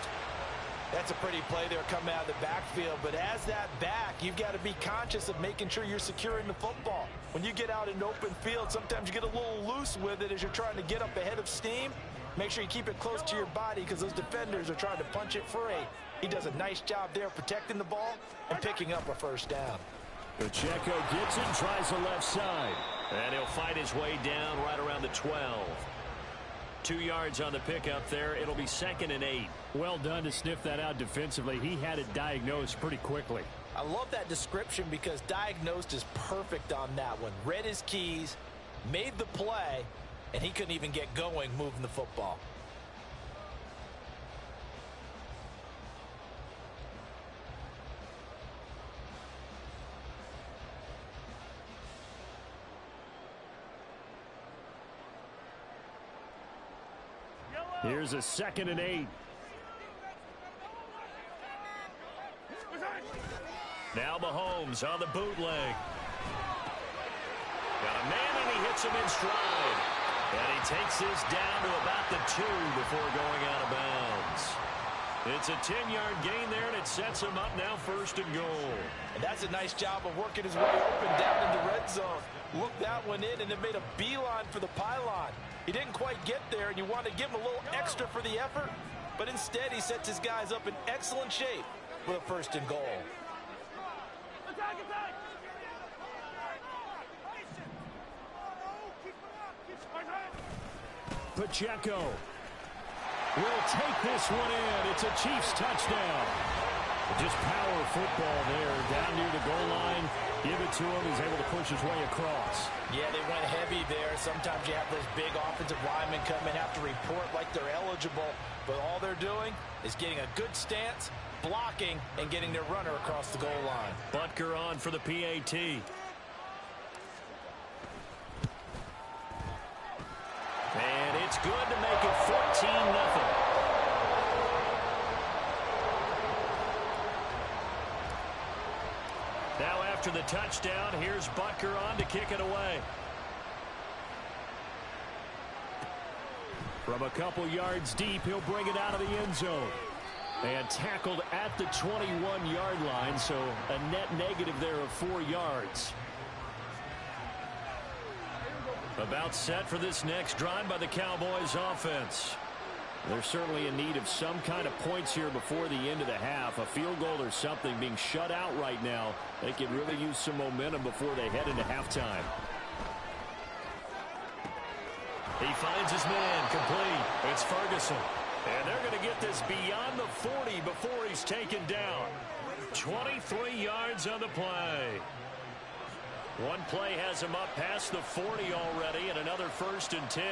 That's a pretty play there coming out of the backfield. But as that back, you've got to be conscious of making sure you're securing the football. When you get out in open field, sometimes you get a little loose with it as you're trying to get up ahead of steam. Make sure you keep it close to your body because those defenders are trying to punch it free. He does a nice job there protecting the ball and picking up a 1st down. Pacheco gets it, tries the left side. And he'll fight his way down right around the 12. 2 yards on the pickup there. It'll be 2nd and 8. Well done to sniff that out defensively. He had it diagnosed pretty quickly. I love that description because diagnosed is perfect on that one. Read his keys, made the play, and he couldn't even get going moving the football. Here's a 2nd and 8. Now Mahomes on the bootleg. Got a man and he hits him in stride. And he takes this down to about the 2 before going out of bounds. It's a 10-yard gain there, and it sets him up now 1st and goal. And that's a nice job of working his way open down in the red zone. Looked that one in, and it made a beeline for the pylon. He didn't quite get there, and you want to give him a little extra for the effort. But instead, he sets his guys up in excellent shape with a 1st and goal. Pacheco will take this one in. It's a Chiefs touchdown. Just power football there down near the goal line. Give it to him. He's able to push his way across. Yeah, they went heavy there. Sometimes you have those big offensive linemen come in, have to report like they're eligible. But all they're doing is getting a good stance, blocking, and getting their runner across the goal line. Butker on for the PAT. And it's good to make it 14-0. Now after the touchdown, here's Butker on to kick it away. From a couple yards deep, he'll bring it out of the end zone. And tackled at the 21-yard line, so a net negative there of 4 yards. About set for this next drive by the Cowboys offense. They're certainly in need of some kind of points here before the end of the half. A field goal or something being shut out right now. They can really use some momentum before they head into halftime. He finds his man complete. It's Ferguson. And they're going to get this beyond the 40 before he's taken down. 23 yards on the play. One play has him up past the 40 already, and another 1st and 10.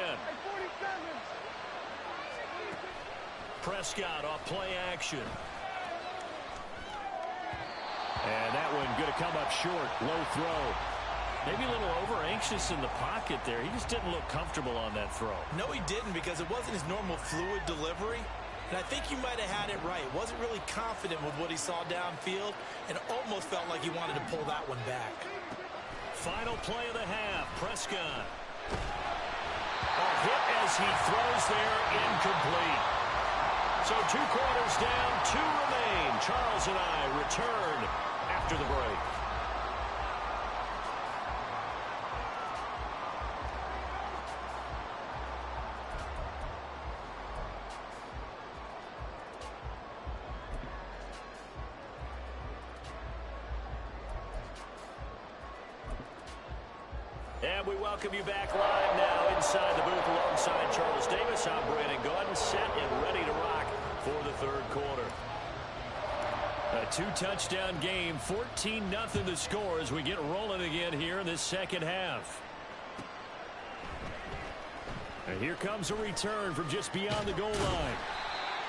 Prescott off play action. And that one going to come up short. Low throw. Maybe a little over-anxious in the pocket there. He just didn't look comfortable on that throw. No, he didn't, because it wasn't his normal fluid delivery. And I think you might have had it right. Wasn't really confident with what he saw downfield, and almost felt like he wanted to pull that one back. Final play of the half. Prescott. A hit as he throws there, incomplete. So 2 quarters down, 2 remain. Charles and I return after the break. And we welcome you back live now inside the booth alongside Charles Davis. I'm Brandon Gordon, set and ready to rock for the 3rd quarter. A 2-touchdown game, 14-0 the score as we get rolling again here in this 2nd half. And here comes a return from just beyond the goal line.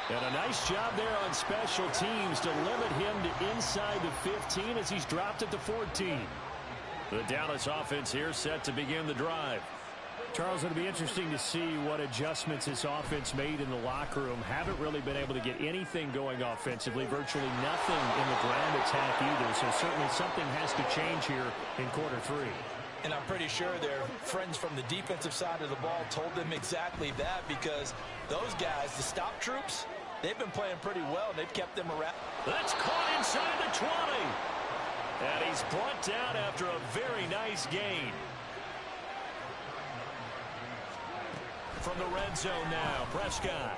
And a nice job there on special teams to limit him to inside the 15 as he's dropped at the 14. The Dallas offense here set to begin the drive. Charles, it'll be interesting to see what adjustments this offense made in the locker room. Haven't really been able to get anything going offensively. Virtually nothing in the ground attack either. So certainly something has to change here in quarter 3. And I'm pretty sure their friends from the defensive side of the ball told them exactly that, because those guys, the stop troops, they've been playing pretty well. They've kept them around. That's caught inside the 20. And he's brought down after a very nice gain. From the red zone now, Prescott.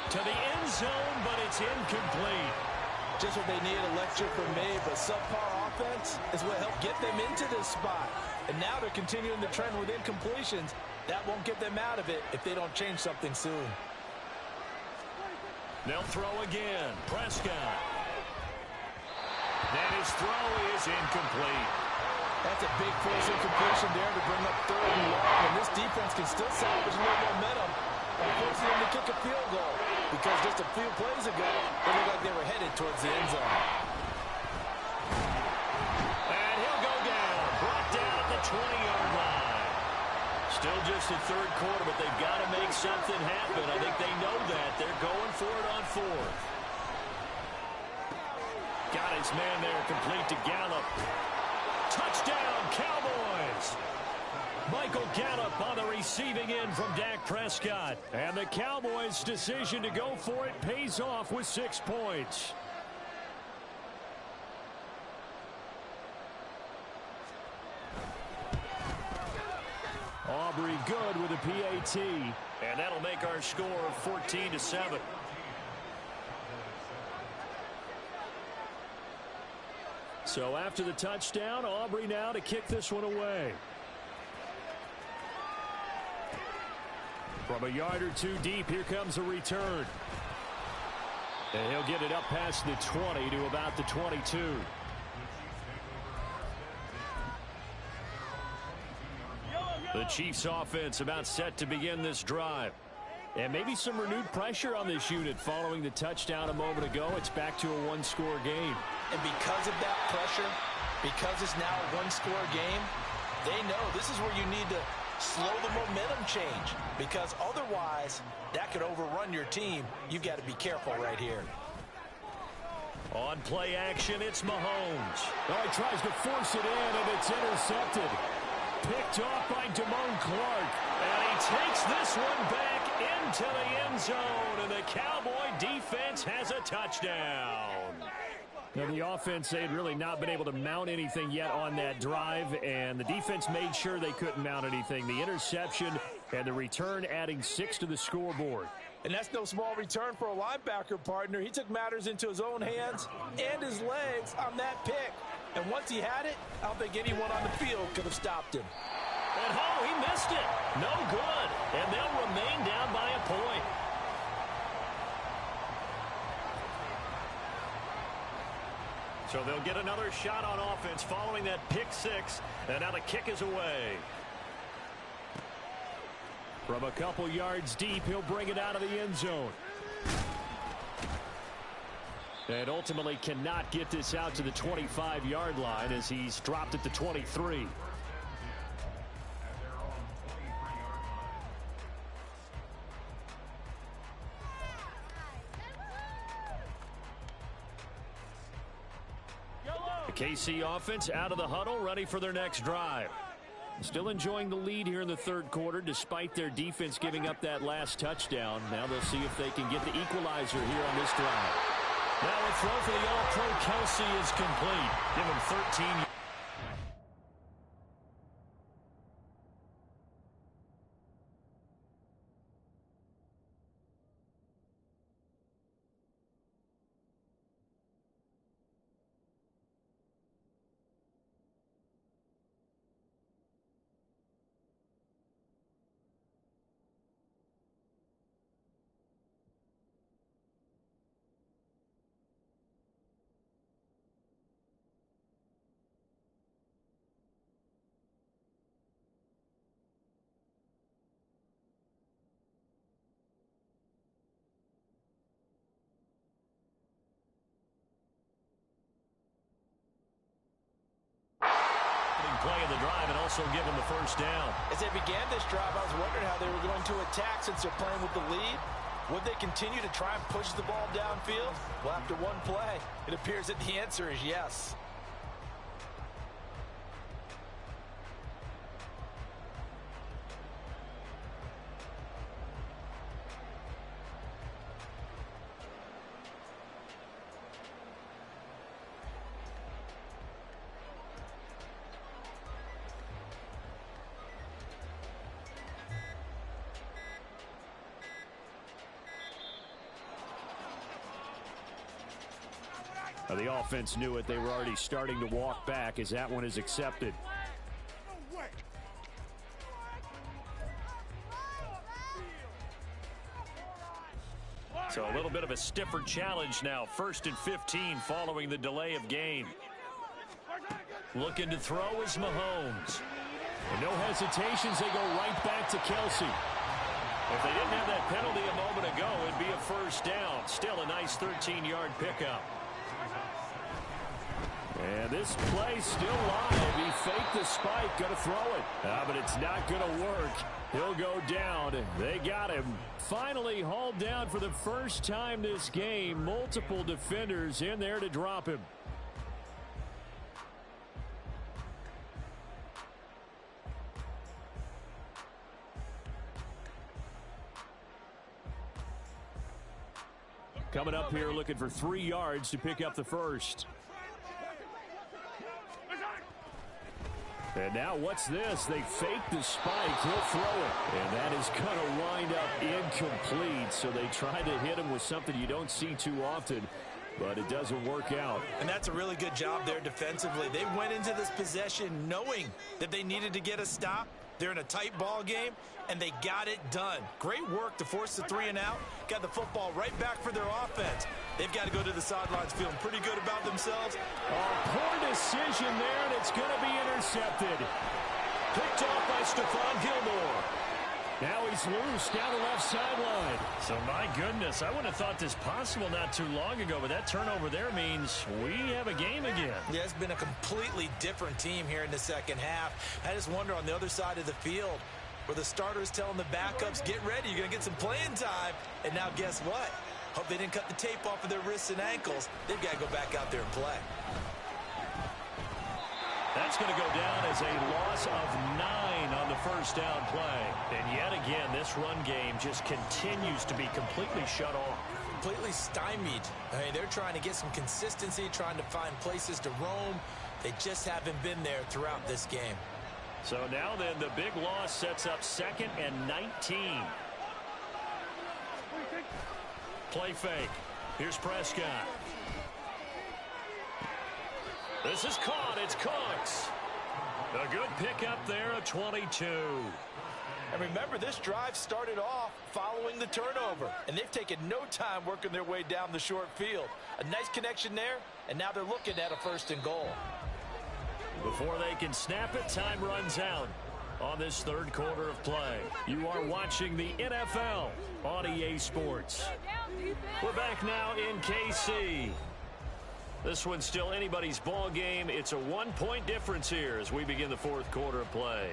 To the end zone, but it's incomplete. Just what they need, a lecture from me, but subpar offense is what helped get them into this spot. And now they're continuing the trend with incompletions. That won't get them out of it if they don't change something soon. They'll throw again. Prescott. And his throw is incomplete. That's a big force incompletion there to bring up 3rd and long. And this defense can still salvage a little momentum by forcing them to kick a field goal. Because just a few plays ago, it looked like they were headed towards the end zone. And he'll go down. Brought down at the 20-yard line. Still just the 3rd quarter, but they've got to make something happen. I think they know that. They're going for it on 4th. Got his man there, complete to Gallup. Touchdown, Cowboys! Michael Gallup on the receiving end from Dak Prescott. And the Cowboys' decision to go for it pays off with 6 points. Aubrey good with a PAT. And that'll make our score 14-7. So after the touchdown, Aubrey now to kick this one away. From a yard or 2 deep, here comes a return. And he'll get it up past the 20 to about the 22. The Chiefs offense about set to begin this drive. And maybe some renewed pressure on this unit following the touchdown a moment ago. It's back to a 1-score game. And because of that pressure, because it's now a 1-score game, they know this is where you need to slow the momentum change. Because otherwise, that could overrun your team. You've got to be careful right here. On play action, it's Mahomes. Oh, he tries to force it in, and it's intercepted. Picked off by Damone Clark. And he takes this one back into the end zone. And the Cowboy defense has a touchdown. Now, the offense, they had really not been able to mount anything yet on that drive, and the defense made sure they couldn't mount anything. The interception and the return adding 6 to the scoreboard. And that's no small return for a linebacker partner. He took matters into his own hands and his legs on that pick. And once he had it, I don't think anyone on the field could have stopped him. And oh, he missed it. No good. And they'll remain down by a point. So they'll get another shot on offense following that pick 6. And now the kick is away. From a couple yards deep, he'll bring it out of the end zone. And ultimately cannot get this out to the 25-yard line as he's dropped at the 23. The KC offense out of the huddle, ready for their next drive. Still enjoying the lead here in the 3rd quarter despite their defense giving up that last touchdown. Now they'll see if they can get the equalizer here on this drive. Now a throw for the All-Pro Kelsey is complete. Give him 13. Play of the drive and also give them the first down. As they began this drive, I was wondering how they were going to attack since they're playing with the lead. Would they continue to try and push the ball downfield? Well, after one play, it appears that the answer is yes. The offense knew it. They were already starting to walk back as that one is accepted. So a little bit of a stiffer challenge now. 1st and 15 following the delay of game. Looking to throw is Mahomes. And no hesitations. They go right back to Kelsey. If they didn't have that penalty a moment ago, it'd be a first down. Still a nice 13-yard pickup. And this play still live. He faked the spike, going to throw it. But it's not going to work. He'll go down. They got him. Finally hauled down for the first time this game. Multiple defenders in there to drop him. Coming up here looking for 3 yards to pick up the first. And now what's this? They fake the spike. He'll throw it. And that is going to wind up incomplete. So they tried to hit him with something you don't see too often, but it doesn't work out. And that's a really good job there defensively. They went into this possession knowing that they needed to get a stop. They're in a tight ball game, and they got it done. Great work to force the 3 and out. Got the football right back for their offense. They've got to go to the sidelines feeling pretty good about themselves. Poor decision there, and it's going to be intercepted. Picked off by Stephon Gilmore. Now he's loose down the left sideline. So, my goodness, I wouldn't have thought this possible not too long ago, but that turnover there means we have a game again. Yeah, it's been a completely different team here in the second half. I just wonder on the other side of the field where the starters telling the backups, get ready, you're going to get some playing time. And now guess what? Hope they didn't cut the tape off of their wrists and ankles. They've got to go back out there and play. That's going to go down as a loss of 9 on the first down play. And yet again, this run game just continues to be completely shut off. Completely stymied. I mean, they're trying to get some consistency, trying to find places to roam. They just haven't been there throughout this game. So now then, the big loss sets up 2nd and 19. Play fake. Here's Prescott. This is caught. It's Cooks. A good pickup there, a 22. And remember, this drive started off following the turnover, and they've taken no time working their way down the short field. A nice connection there, and now they're looking at a 1st and goal. Before they can snap it, time runs out on this 3rd quarter of play. You are watching the NFL on EA Sports. We're back now in KC. This one's still anybody's ball game. It's a 1-point difference here as we begin the 4th quarter of play.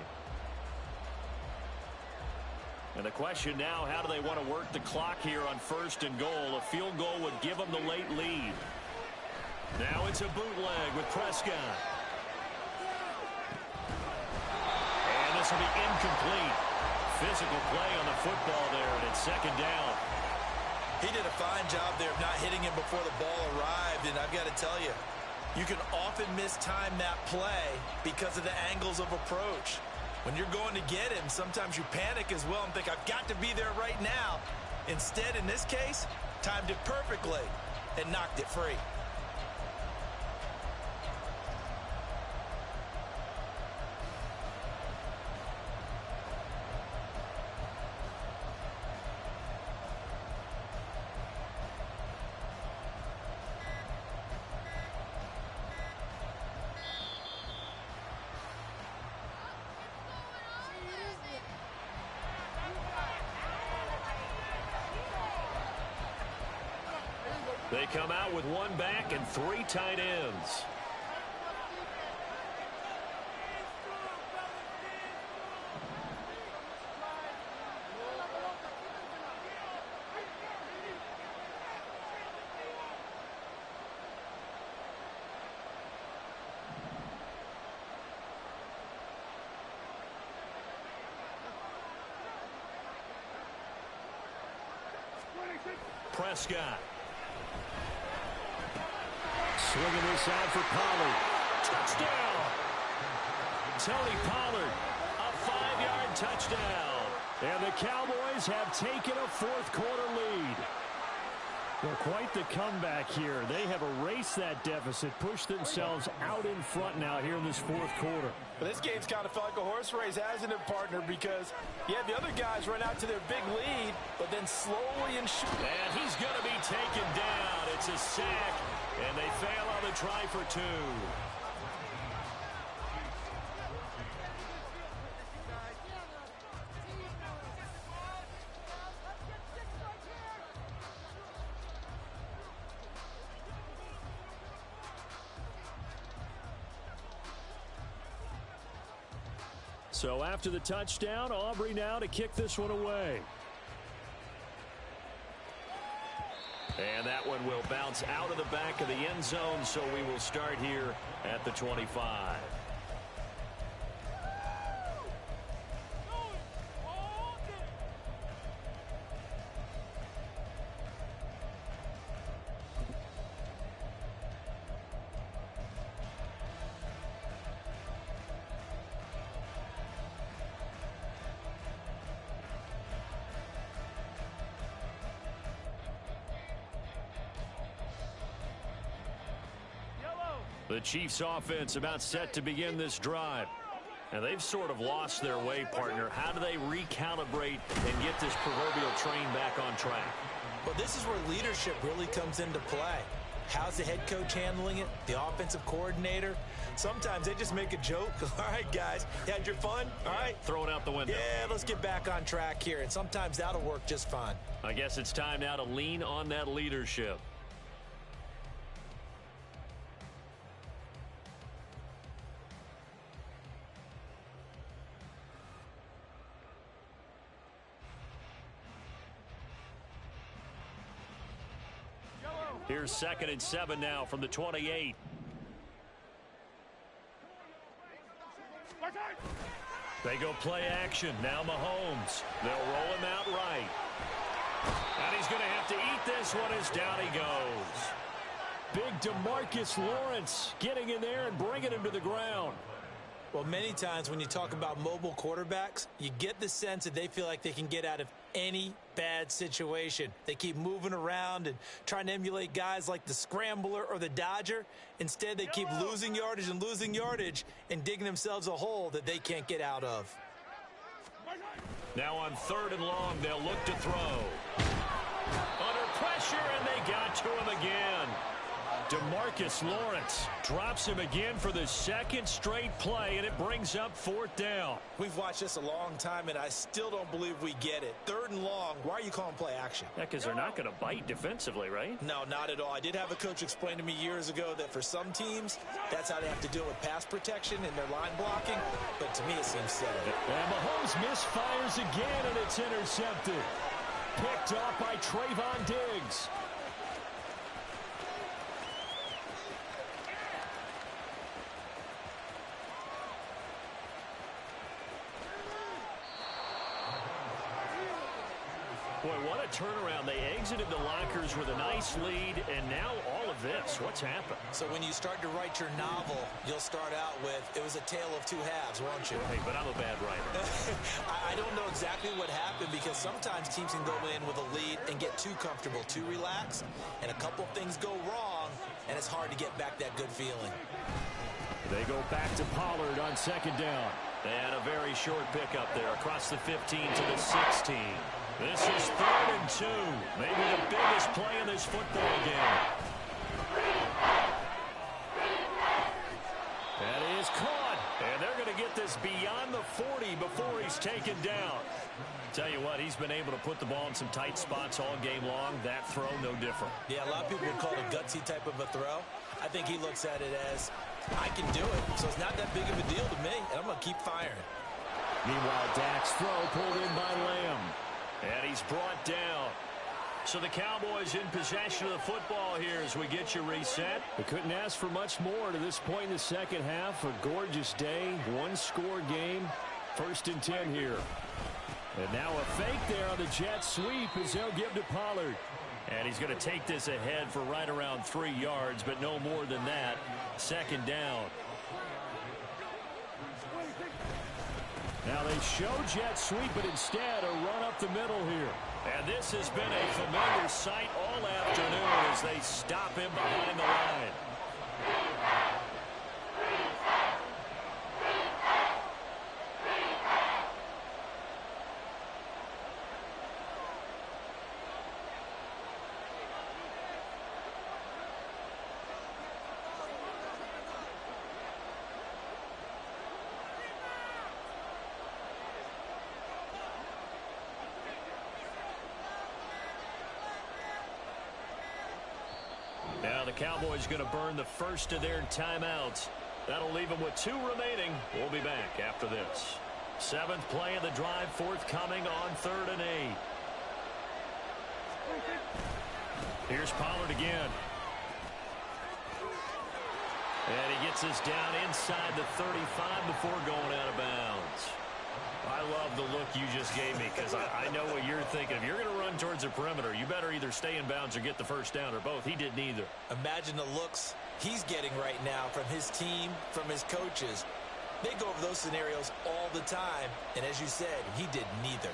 And the question now, how do they want to work the clock here on 1st and goal? A field goal would give them the late lead. Now it's a bootleg with Prescott. And this will be incomplete. Physical play on the football there, and it's 2nd down. He did a fine job there of not hitting him before the ball arrived, and I've got to tell you, you can often mistime that play because of the angles of approach. When you're going to get him, sometimes you panic as well and think, I've got to be there right now. Instead, in this case, timed it perfectly and knocked it free. They come out with 1 back and 3 tight ends. Prescott. Swinging this out for Pollard. Touchdown! Tony Pollard, a 5-yard touchdown. And the Cowboys have taken a 4th quarter lead. Well, quite the comeback here. They have erased that deficit, pushed themselves out in front now here in this fourth quarter. But this game's kind of felt like a horse race, hasn't it, partner? Because, yeah, the other guys run out to their big lead, but then slowly and he's going to be taken down. It's a sack, and they fail on the try for two. So after the touchdown, Aubrey now to kick this one away. And that one will bounce out of the back of the end zone, so we will start here at the 25. The Chiefs offense about set to begin this drive. And they've sort of lost their way, partner. How do they recalibrate and get this proverbial train back on track? Well, this is where leadership really comes into play. How's the head coach handling it? The offensive coordinator? Sometimes they just make a joke. All right, guys, you had your fun? All right. Throw it out the window. Yeah, let's get back on track here. And sometimes that'll work just fine. I guess it's time now to lean on that leadership. Here's 2nd and 7 now from the 28. They go play action. Now Mahomes. They'll roll him out right. And he's going to have to eat this one as down he goes. Big DeMarcus Lawrence getting in there and bringing him to the ground. Well, many times when you talk about mobile quarterbacks, you get the sense that they feel like they can get out of any bad situation. They keep moving around and trying to emulate guys like the Scrambler or the Dodger. Instead, they keep losing yardage and digging themselves a hole that they can't get out of. Now on 3rd and long, they'll look to throw. Under pressure, and they got to him again. DeMarcus Lawrence drops him again for the 2nd straight play, and it brings up 4th down. We've watched this a long time, and I still don't believe we get it. 3rd and long, why are you calling play action? Yeah, because they're not going to bite defensively, right? No, not at all. I did have a coach explain to me years ago that for some teams, that's how they have to deal with pass protection and their line blocking, but to me it seems silly. And Mahomes misfires again, and it's intercepted. Picked off by Trayvon Diggs. Boy, what a turnaround. They exited the lockers with a nice lead, and now all of this. What's happened? So when you start to write your novel, you'll start out with, it was a tale of two halves, won't you? Hey, but I'm a bad writer. I don't know exactly what happened because sometimes teams can go in with a lead and get too comfortable, too relaxed, and a couple things go wrong, and it's hard to get back that good feeling. They go back to Pollard on 2nd down. And a very short pickup there across the 15 to the 16. This is 3rd and 2. Maybe the biggest play in this football game. That is caught. And they're going to get this beyond the 40 before he's taken down. Tell you what, he's been able to put the ball in some tight spots all game long. That throw, no different. Yeah, a lot of people would call it a gutsy type of a throw. I think he looks at it as, I can do it, so it's not that big of a deal to me, and I'm going to keep firing. Meanwhile, Dak's throw pulled in by Lamb. And he's brought down. So the Cowboys in possession of the football here as we get you reset. We couldn't ask for much more to this point in the 2nd half. A gorgeous day, one-score game. 1st and 10 here. And now a fake there on the jet sweep as they'll give to Pollard. And he's going to take this ahead for right around 3 yards, but no more than that. 2nd down. Now they show jet sweep, but instead a run up the middle here. And this has been a familiar sight all afternoon as they stop him behind the line. Now the Cowboys going to burn the first of their timeouts. That'll leave them with 2 remaining. We'll be back after this. 7th play of the drive, forthcoming on 3rd and 8. Here's Pollard again. And he gets us down inside the 35 before going out of bounds. I love the look you just gave me because I know what you're thinking. If you're going to run towards the perimeter, you better either stay in bounds or get the first down or both. He did neither. Imagine the looks he's getting right now from his team, from his coaches. They go over those scenarios all the time, and as you said, he did neither.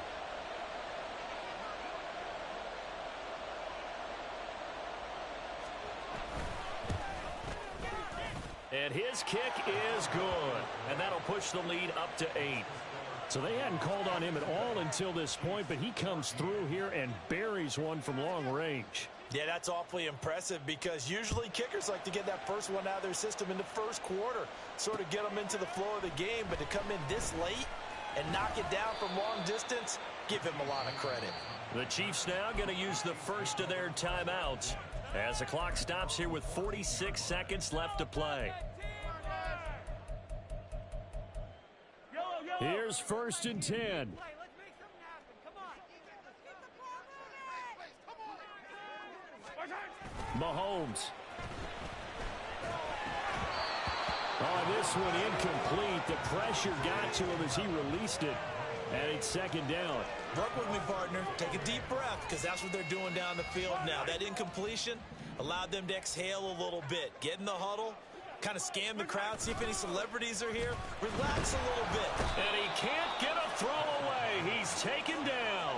And his kick is good. And that'll push the lead up to 8. So they hadn't called on him at all until this point, but he comes through here and buries one from long range. Yeah, that's awfully impressive because usually kickers like to get that first one out of their system in the first quarter, sort of get them into the flow of the game, but to come in this late and knock it down from long distance, give him a lot of credit. The Chiefs now going to use the first of their timeouts as the clock stops here with 46 seconds left to play. Here's 1st and 10. Mahomes. Oh, this one incomplete. The pressure got to him as he released it. And it's 2nd down. Work with me, partner. Take a deep breath because that's what they're doing down the field now. That incompletion allowed them to exhale a little bit. Get in the huddle. Kind of scan the crowd, see if any celebrities are here. Relax a little bit. And he can't get a throw away. He's taken down.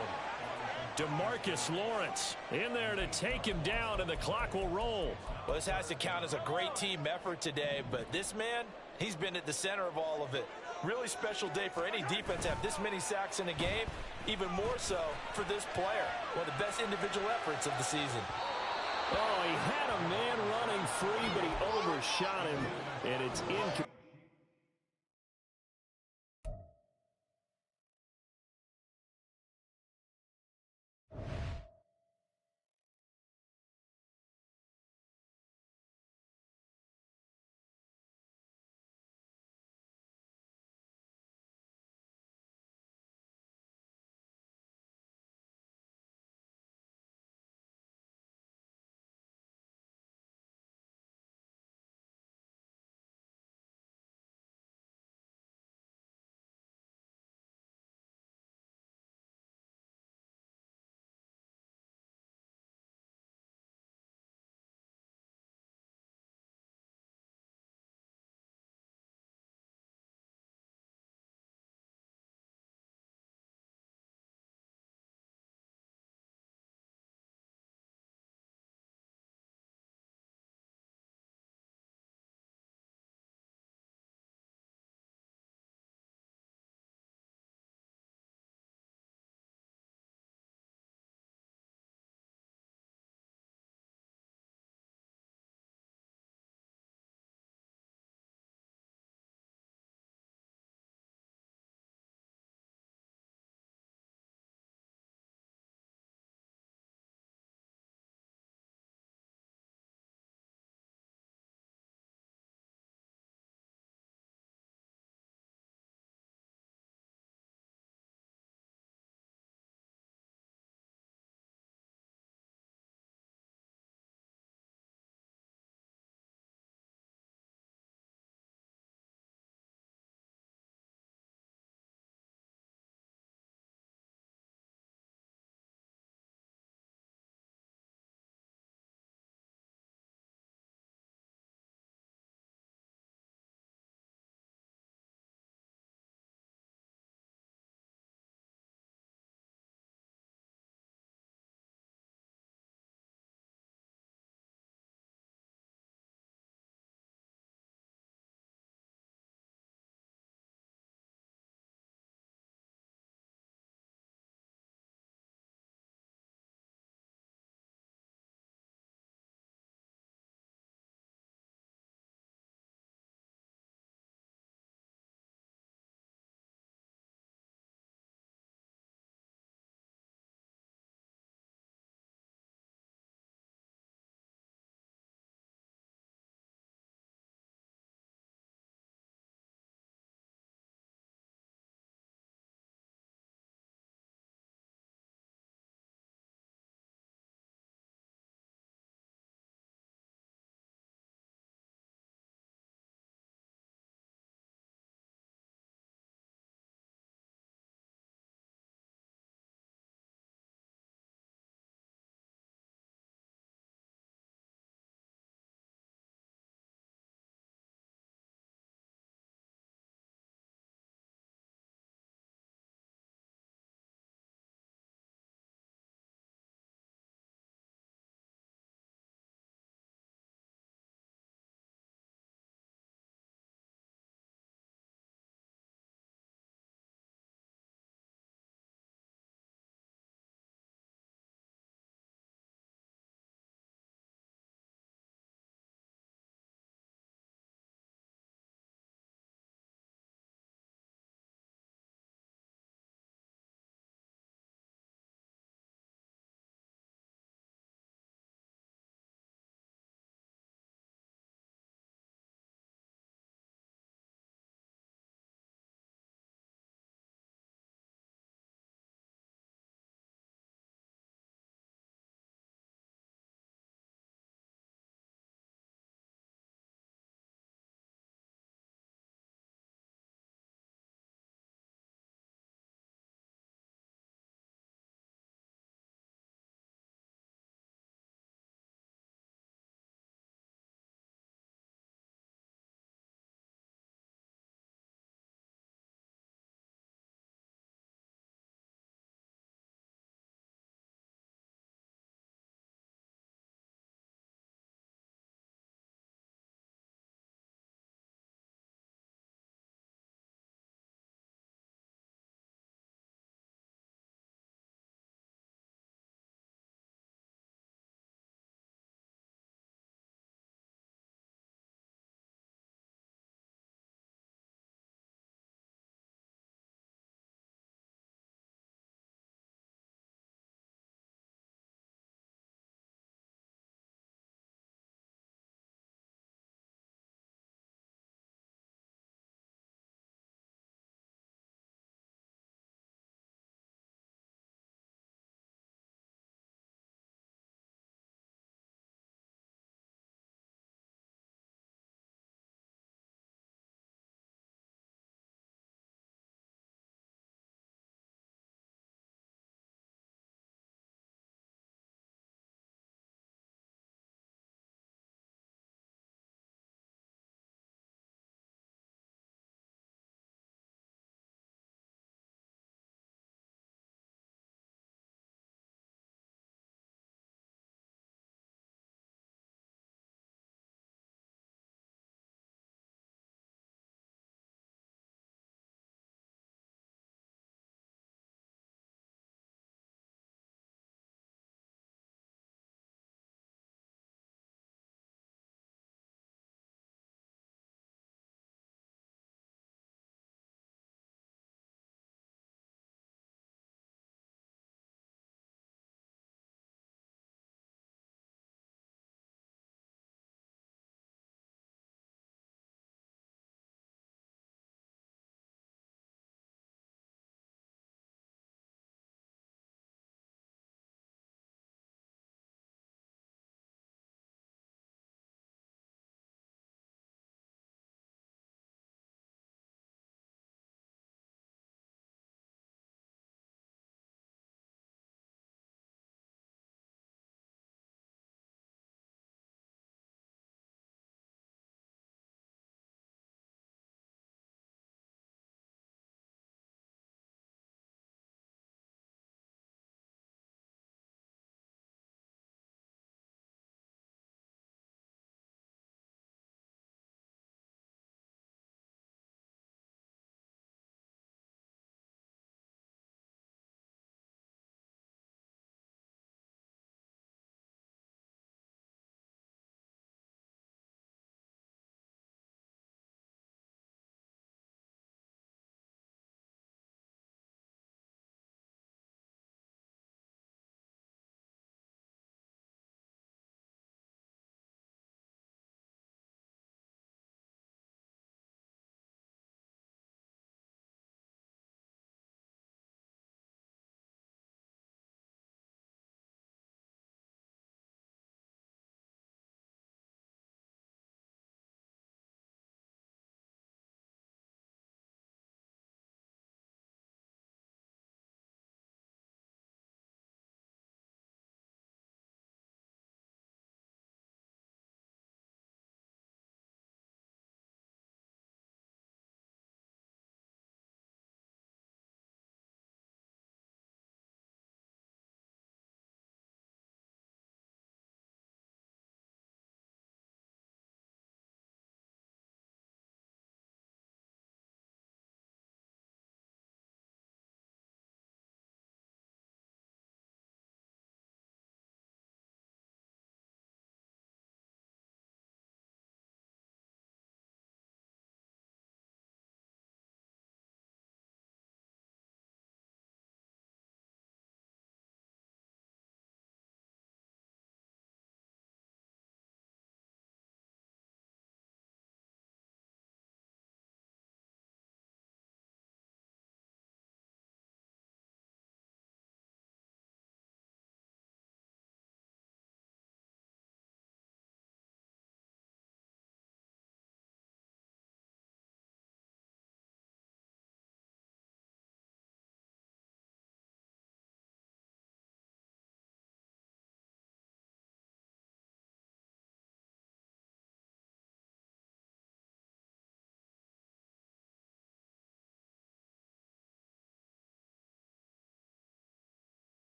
DeMarcus Lawrence in there to take him down, and the clock will roll. Well, this has to count as a great team effort today, but this man, he's been at the center of all of it. Really special day for any defense to have this many sacks in a game, even more so for this player. One of the best individual efforts of the season. Oh, he had a man running free, but he overshot him, and it's incomplete.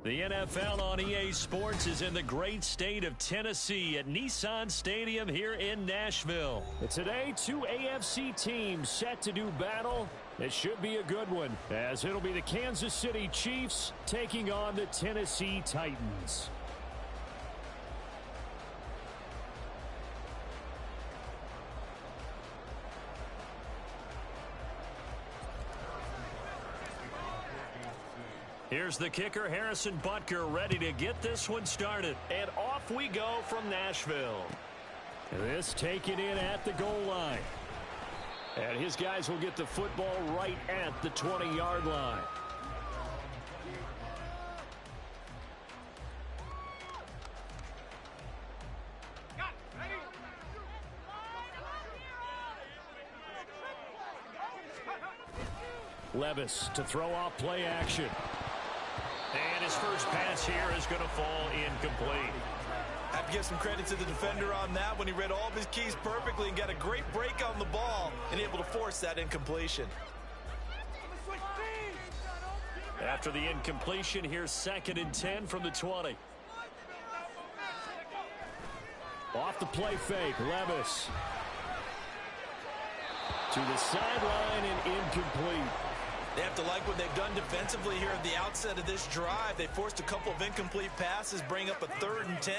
The NFL on EA Sports is in the great state of Tennessee at Nissan Stadium here in Nashville. And today, two AFC teams set to do battle. It should be a good one, as it'll be the Kansas City Chiefs taking on the Tennessee Titans. Here's the kicker, Harrison Butker, ready to get this one started. And off we go from Nashville. This taken in at the goal line. And his guys will get the football right at the 20-yard line. Levis to throw off play action. And his first pass here is going to fall incomplete. I have to give some credit to the defender on that when he read all of his keys perfectly and got a great break on the ball and able to force that incompletion. After the incompletion, here's 2nd and 10 from the 20. Off the play fake, Levis. To the sideline and incomplete. They have to like what they've done defensively here at the outset of this drive. They forced a couple of incomplete passes, bring up a 3rd and 10.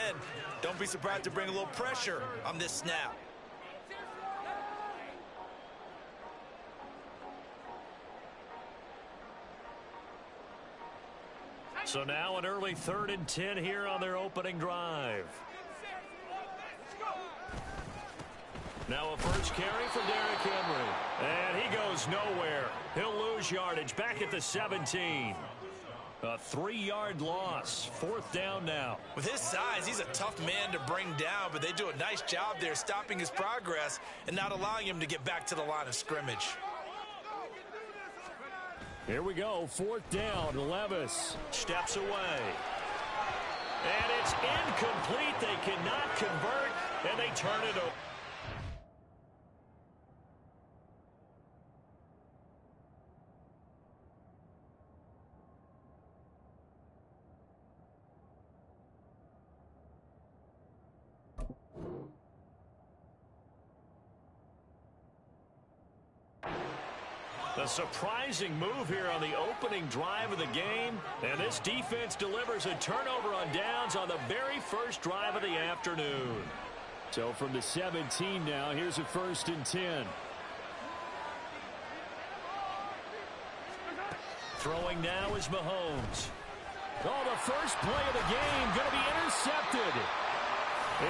Don't be surprised to bring a little pressure on this snap. So now an early 3rd and 10 here on their opening drive. Now a first carry for Derrick Henry. And he goes nowhere. He'll lose yardage back at the 17. A 3-yard loss. 4th down now. With his size, he's a tough man to bring down, but they do a nice job there stopping his progress and not allowing him to get back to the line of scrimmage. Here we go. 4th down. Levis steps away. And it's incomplete. They cannot convert, and they turn it over. A surprising move here on the opening drive of the game. And this defense delivers a turnover on downs on the very first drive of the afternoon. So from the 17 now, here's a 1st and 10. Throwing now is Mahomes. Oh, the first play of the game going to be intercepted.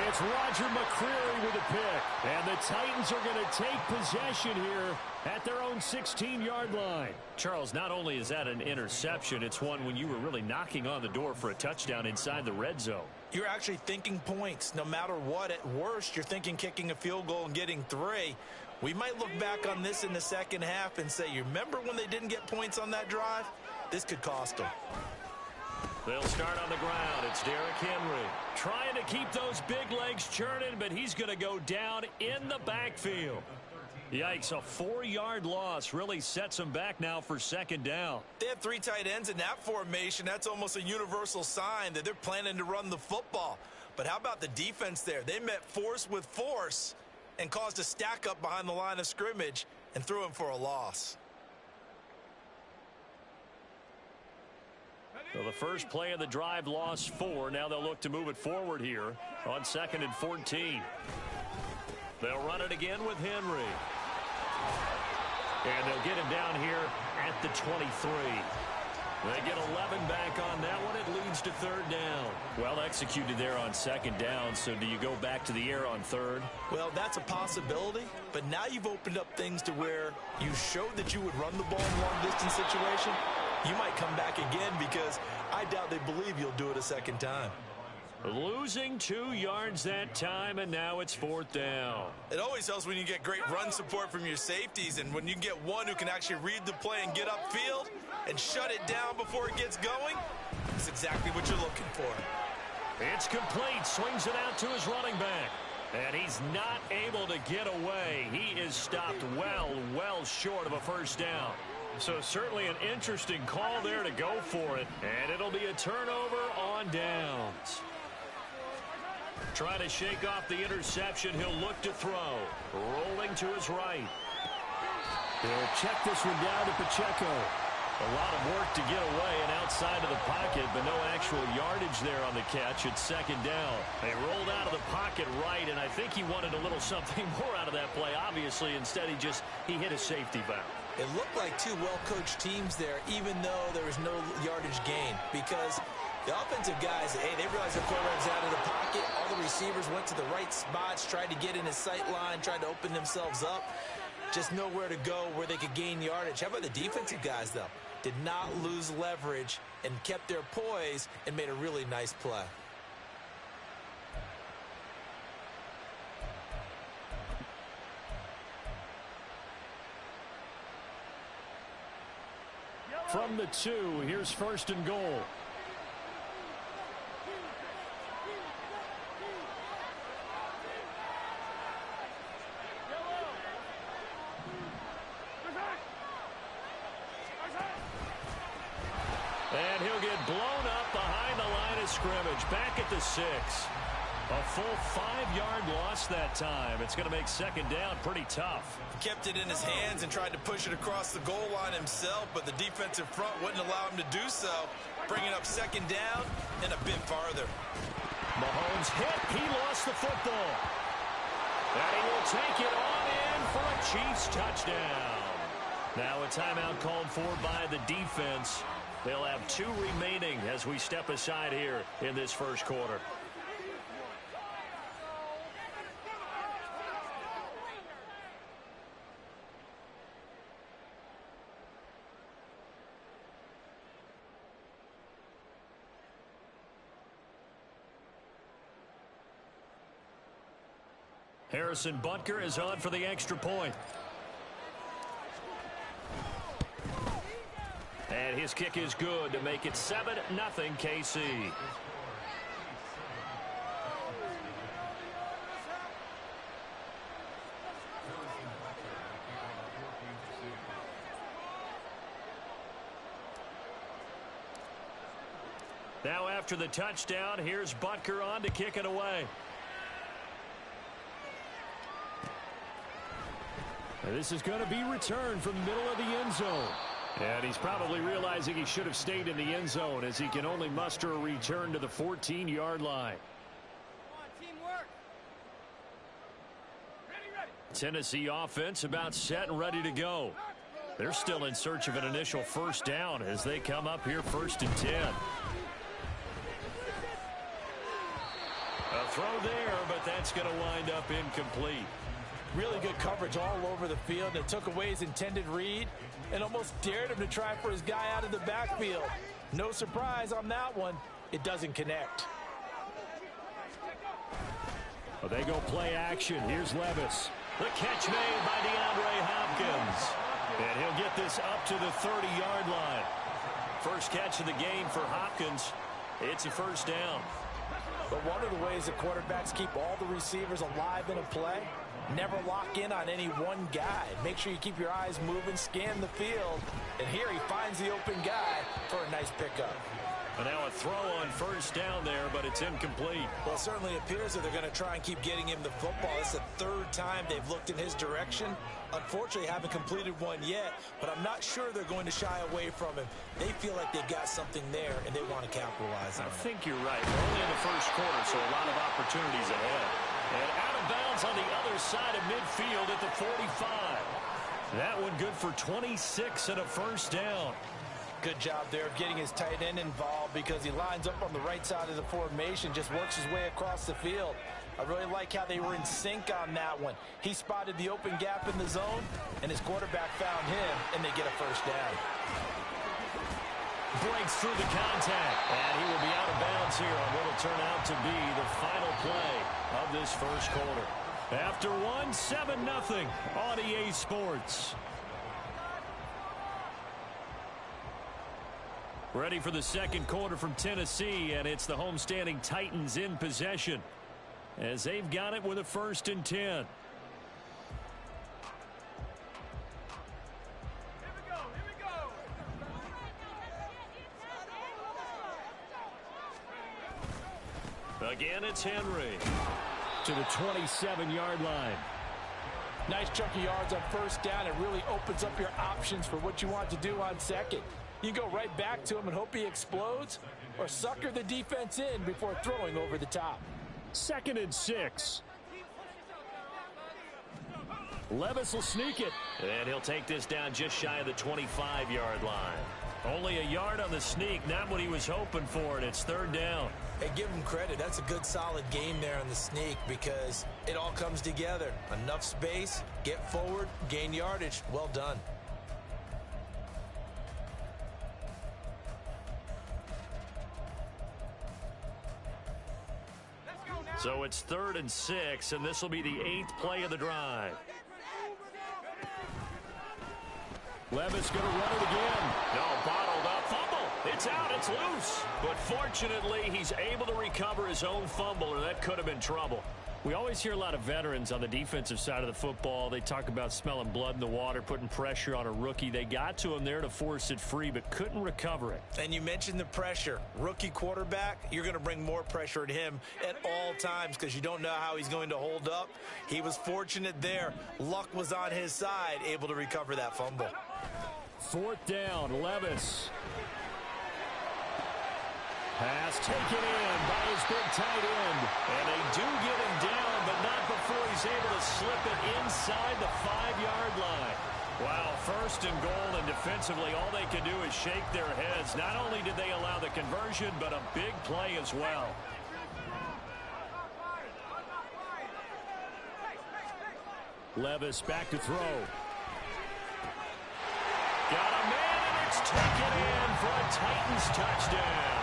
It's Roger McCreary with a pick. And the Titans are going to take possession here at their own 16-yard line. Charles, not only is that an interception, it's one when you were really knocking on the door for a touchdown inside the red zone. You're actually thinking points. No matter what, at worst, you're thinking kicking a field goal and getting 3. We might look back on this in the second half and say, you remember when they didn't get points on that drive? This could cost them. They'll start on the ground. It's Derrick Henry trying to keep those big legs churning, but he's going to go down in the backfield. Yikes, a 4-yard loss really sets him back now for 2nd down. They have 3 tight ends in that formation. That's almost a universal sign that they're planning to run the football. But how about the defense there? They met force with force and caused a stack up behind the line of scrimmage and threw him for a loss. So the first play of the drive lost 4. Now they'll look to move it forward here on 2nd and 14. They'll run it again with Henry. And they'll get him down here at the 23. They get 11 back on that one. It leads to 3rd down. Well executed there on 2nd down. So do you go back to the air on 3rd? Well, that's a possibility. But now you've opened up things to where you showed that you would run the ball in long-distance situation. You might come back again because I doubt they believe you'll do it a 2nd time. Losing 2 yards that time, and now it's 4th down. It always helps when you get great run support from your safeties, and when you get one who can actually read the play and get upfield and shut it down before it gets going, it's exactly what you're looking for. It's complete. Swings it out to his running back. And he's not able to get away. He is stopped well short of a 1st down. So certainly an interesting call there to go for it. And it'll be a turnover on downs. Trying to shake off the interception. He'll look to throw. Rolling to his right. He'll check this one down to Pacheco. A lot of work to get away and outside of the pocket, but no actual yardage there on the catch. It's second down. They rolled out of the pocket right, and I think he wanted a little something more out of that play. Obviously, instead he hit a safety valve. It looked like two well-coached teams there, even though there was no yardage gain, because the offensive guys, hey, they realized their quarterback's out of the pocket. All the receivers went to the right spots, tried to get in his sight line, tried to open themselves up. Just nowhere to go where they could gain yardage. How about the defensive guys, though? Did not lose leverage and kept their poise and made a really nice play. From the 2, here's first and goal. And he'll get blown up behind the line of scrimmage. Back at the 6. A full 5-yard loss that time. It's going to make second down pretty tough. Kept it in his hands and tried to push it across the goal line himself, but the defensive front wouldn't allow him to do so. Bringing up second down and a bit farther. Mahomes hit. He lost the football. And he will take it on in for a Chiefs touchdown. Now a timeout called for by the defense. They'll have 2 remaining as we step aside here in this first quarter. Harrison Butker is on for the extra point. And his kick is good to make it 7-0 KC. Now after the touchdown, here's Butker on to kick it away. And this is going to be returned from the middle of the end zone. And he's probably realizing he should have stayed in the end zone as he can only muster a return to the 14-yard line. Tennessee offense about set and ready to go. They're still in search of an initial first down as they come up here first and 10. A throw there, but that's going to wind up incomplete. Really good coverage all over the field. It took away his intended read and almost dared him to try for his guy out of the backfield. No surprise on that one. It doesn't connect. Well, they go play action. Here's Levis. The catch made by DeAndre Hopkins. And he'll get this up to the 30-yard line. First catch of the game for Hopkins. It's a first down. But one of the ways the quarterbacks keep all the receivers alive in a play, never lock in on any one guy. Make sure you keep your eyes moving, scan the field. And here he finds the open guy for a nice pickup. And now a throw on first down there, but it's incomplete. Well, it certainly appears that they're going to try and keep getting him the football. It's the 3rd time they've looked in his direction. Unfortunately, haven't completed one yet, but I'm not sure they're going to shy away from him. They feel like they've got something there, and they want to capitalize on it. I think you're right. We're only in the first quarter, so a lot of opportunities ahead. And out of bounds on the other side of midfield at the 45. That one good for 26 and a first down. Good job there of getting his tight end involved because he lines up on the right side of the formation, just works his way across the field. I really like how they were in sync on that one. He spotted the open gap in the zone, and his quarterback found him, and they get a first down. Breaks through the contact, and he will be out of bounds here on what will turn out to be the final play of this first quarter. After one, 7-0 on EA Sports. Ready for the second quarter from Tennessee, and it's the homestanding Titans in possession as they've got it with a 1st and 10. Again, it's Henry. To the 27-yard line. Nice chunk of yards on first down. It really opens up your options for what you want to do on second. You go right back to him and hope he explodes, or sucker the defense in before throwing over the top. 2nd and 6. Levis will sneak it. And he'll take this down just shy of the 25-yard line. Only a yard on the sneak, not what he was hoping for, and it's 3rd down. Hey, give him credit. That's a good, solid game there on the sneak because it all comes together. Enough space, get forward, gain yardage. Well done. So it's 3rd and 6, and this will be the 8th play of the drive. Levis going to run it again. No, bottled up. Fumble. It's out. It's loose. But fortunately, he's able to recover his own fumble, or that could have been trouble. We always hear a lot of veterans on the defensive side of the football. They talk about smelling blood in the water, putting pressure on a rookie. They got to him there to force it free, but couldn't recover it. And you mentioned the pressure. Rookie quarterback, you're going to bring more pressure at him at all times because you don't know how he's going to hold up. He was fortunate there. Luck was on his side, able to recover that fumble. 4th down, Levis. Pass taken in by his big tight end. And they do get him down, but not before he's able to slip it inside the 5-yard line. Wow, 1st and goal, and defensively all they can do is shake their heads. Not only did they allow the conversion, but a big play as well. Levis back to throw. Got a man, and it's taken in for a Titans touchdown.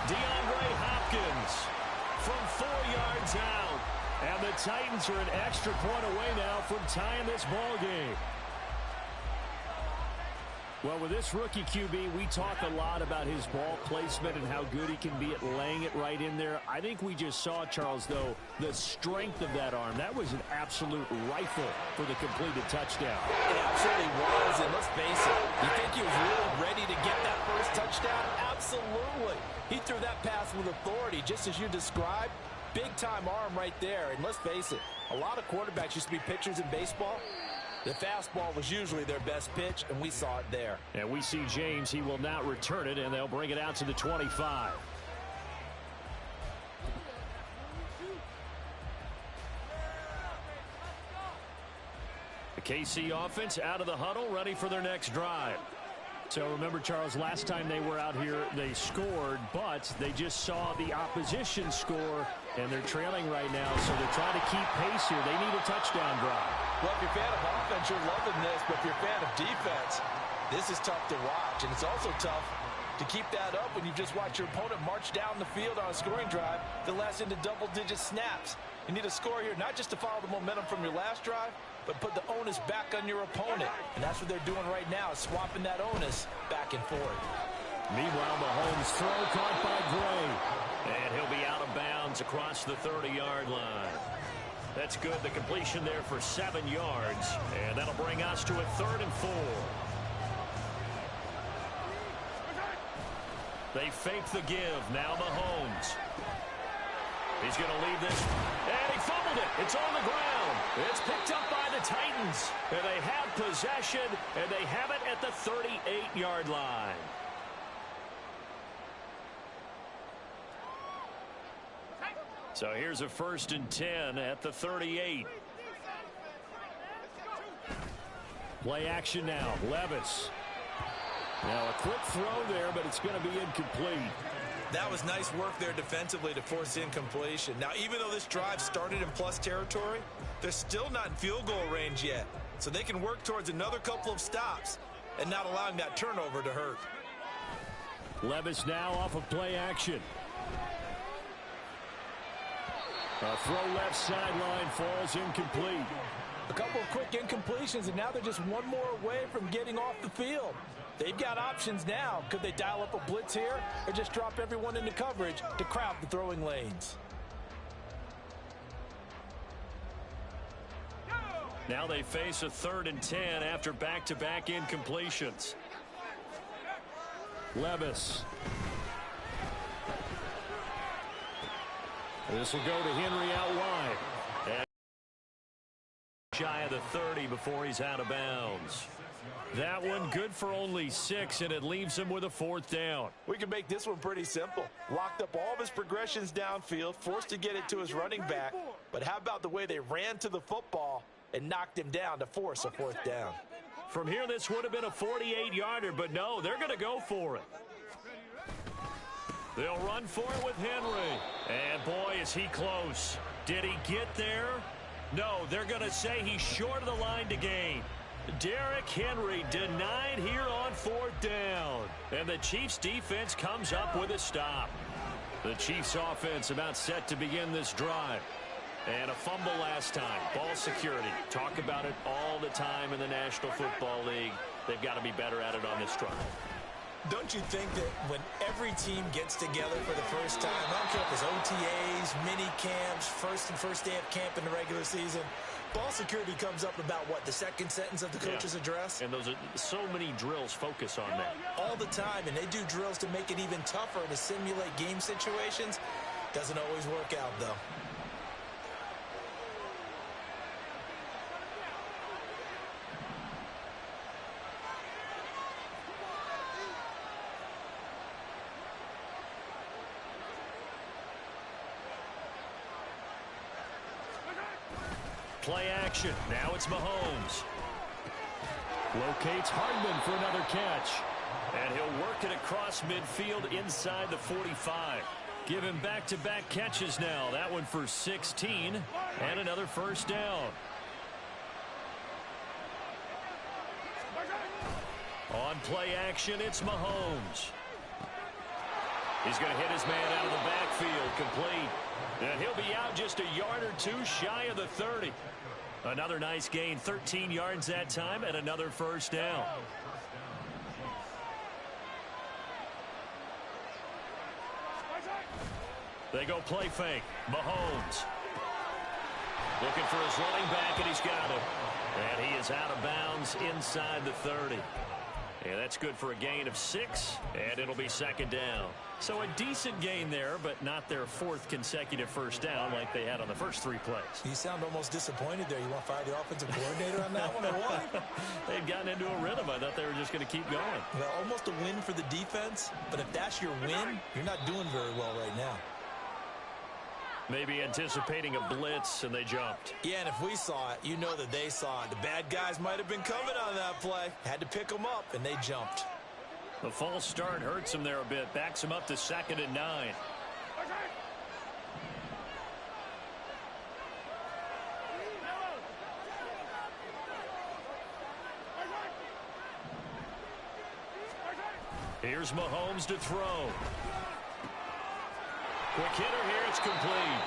DeAndre Hopkins from 4 yards out. And the Titans are an extra point away now from tying this ball game. Well, with this rookie QB, we talk a lot about his ball placement and how good he can be at laying it right in there. I think we just saw, Charles, though, the strength of that arm. That was an absolute rifle for the completed touchdown. It absolutely was, and let's face it, you think he was really ready to get that first touchdown? Absolutely. He threw that pass with authority, just as you described. Big-time arm right there, and let's face it, a lot of quarterbacks used to be pitchers in baseball. The fastball was usually their best pitch, and we saw it there. And we see James. He will not return it, and they'll bring it out to the 25. The KC offense out of the huddle, ready for their next drive. So remember, Charles, last time they were out here, they scored, but they just saw the opposition score, and they're trailing right now, so they're trying to keep pace here. They need a touchdown drive. Well, if you're a fan of offense, you're loving this, but if you're a fan of defense, this is tough to watch, and it's also tough to keep that up when you just watch your opponent march down the field on a scoring drive that lasts into double-digit snaps. You need a score here, not just to follow the momentum from your last drive, but put the onus back on your opponent. And that's what they're doing right now, is swapping that onus back and forth. Meanwhile, Mahomes' throw caught by Gray. And he'll be out of bounds across the 30-yard line. That's good. The completion there for 7 yards. And that'll bring us to a 3rd and 4. They fake the give. Now Mahomes. He's going to leave this. And he fumbled it. It's on the ground. It's picked up by the Titans. And they have possession, and they have it at the 38-yard line. So here's a 1st and 10 at the 38. Play action now. Levis. Now a quick throw there, but it's going to be incomplete. That was nice work there defensively to force incompletion. Now, even though this drive started in plus territory, they're still not in field goal range yet. So they can work towards another couple of stops and not allowing that turnover to hurt. Levis now off of play action. A throw left sideline falls incomplete. A couple of quick incompletions, and now they're just one more away from getting off the field. They've got options now. Could they dial up a blitz here or just drop everyone into coverage to crowd the throwing lanes? Now they face a 3rd and 10 after back-to-back incompletions. Levis. This will go to Henry out wide. And shy of the 30 before he's out of bounds. That one good for only 6, and it leaves him with a 4th down. We can make this one pretty simple. Locked up all of his progressions downfield, forced to get it to his running back. But how about the way they ran to the football and knocked him down to force a 4th down? From here, this would have been a 48-yarder, but no, they're going to go for it. They'll run for it with Henry. And, boy, is he close. Did he get there? No, they're going to say he's short of the line to gain. Derrick Henry denied here on 4th down. And the Chiefs' defense comes up with a stop. The Chiefs' offense about set to begin this drive. And a fumble last time. Ball security. Talk about it all the time in the National Football League. They've got to be better at it on this drive. Don't you think that when every team gets together for the first time, I don't care if it's OTAs, mini camps, first day of camp in the regular season, ball security comes up about, what, the second sentence of the coach's address? And those are so many drills focus on that. All the time, and they do drills to make it even tougher to simulate game situations. Doesn't always work out, though. Play action. Now it's Mahomes. Locates Hardman for another catch. And he'll work it across midfield inside the 45. Give him back-to-back catches now. That one for 16 and another 1st down. On play action, it's Mahomes. He's going to hit his man out of the backfield, complete. And he'll be out just a yard or two shy of the 30. Another nice gain, 13 yards that time, and another 1st down. They go play fake. Mahomes. Looking for his running back, and he's got him. And he is out of bounds inside the 30. And that's good for a gain of 6, and it'll be 2nd down. So a decent gain there, but not their 4th consecutive 1st down like they had on the first 3 plays. You sound almost disappointed there. You want to fire the offensive coordinator on that one or what? They'd gotten into a rhythm. I thought they were just going to keep going. Well, almost a win for the defense, but if that's your win, you're not doing very well right now. Maybe anticipating a blitz, and they jumped. Yeah, and if we saw it, you know that they saw it. The bad guys might have been coming on that play. Had to pick them up, and they jumped. The false start hurts him there a bit. Backs him up to 2nd and 9. Here's Mahomes to throw. Quick hitter here, it's complete.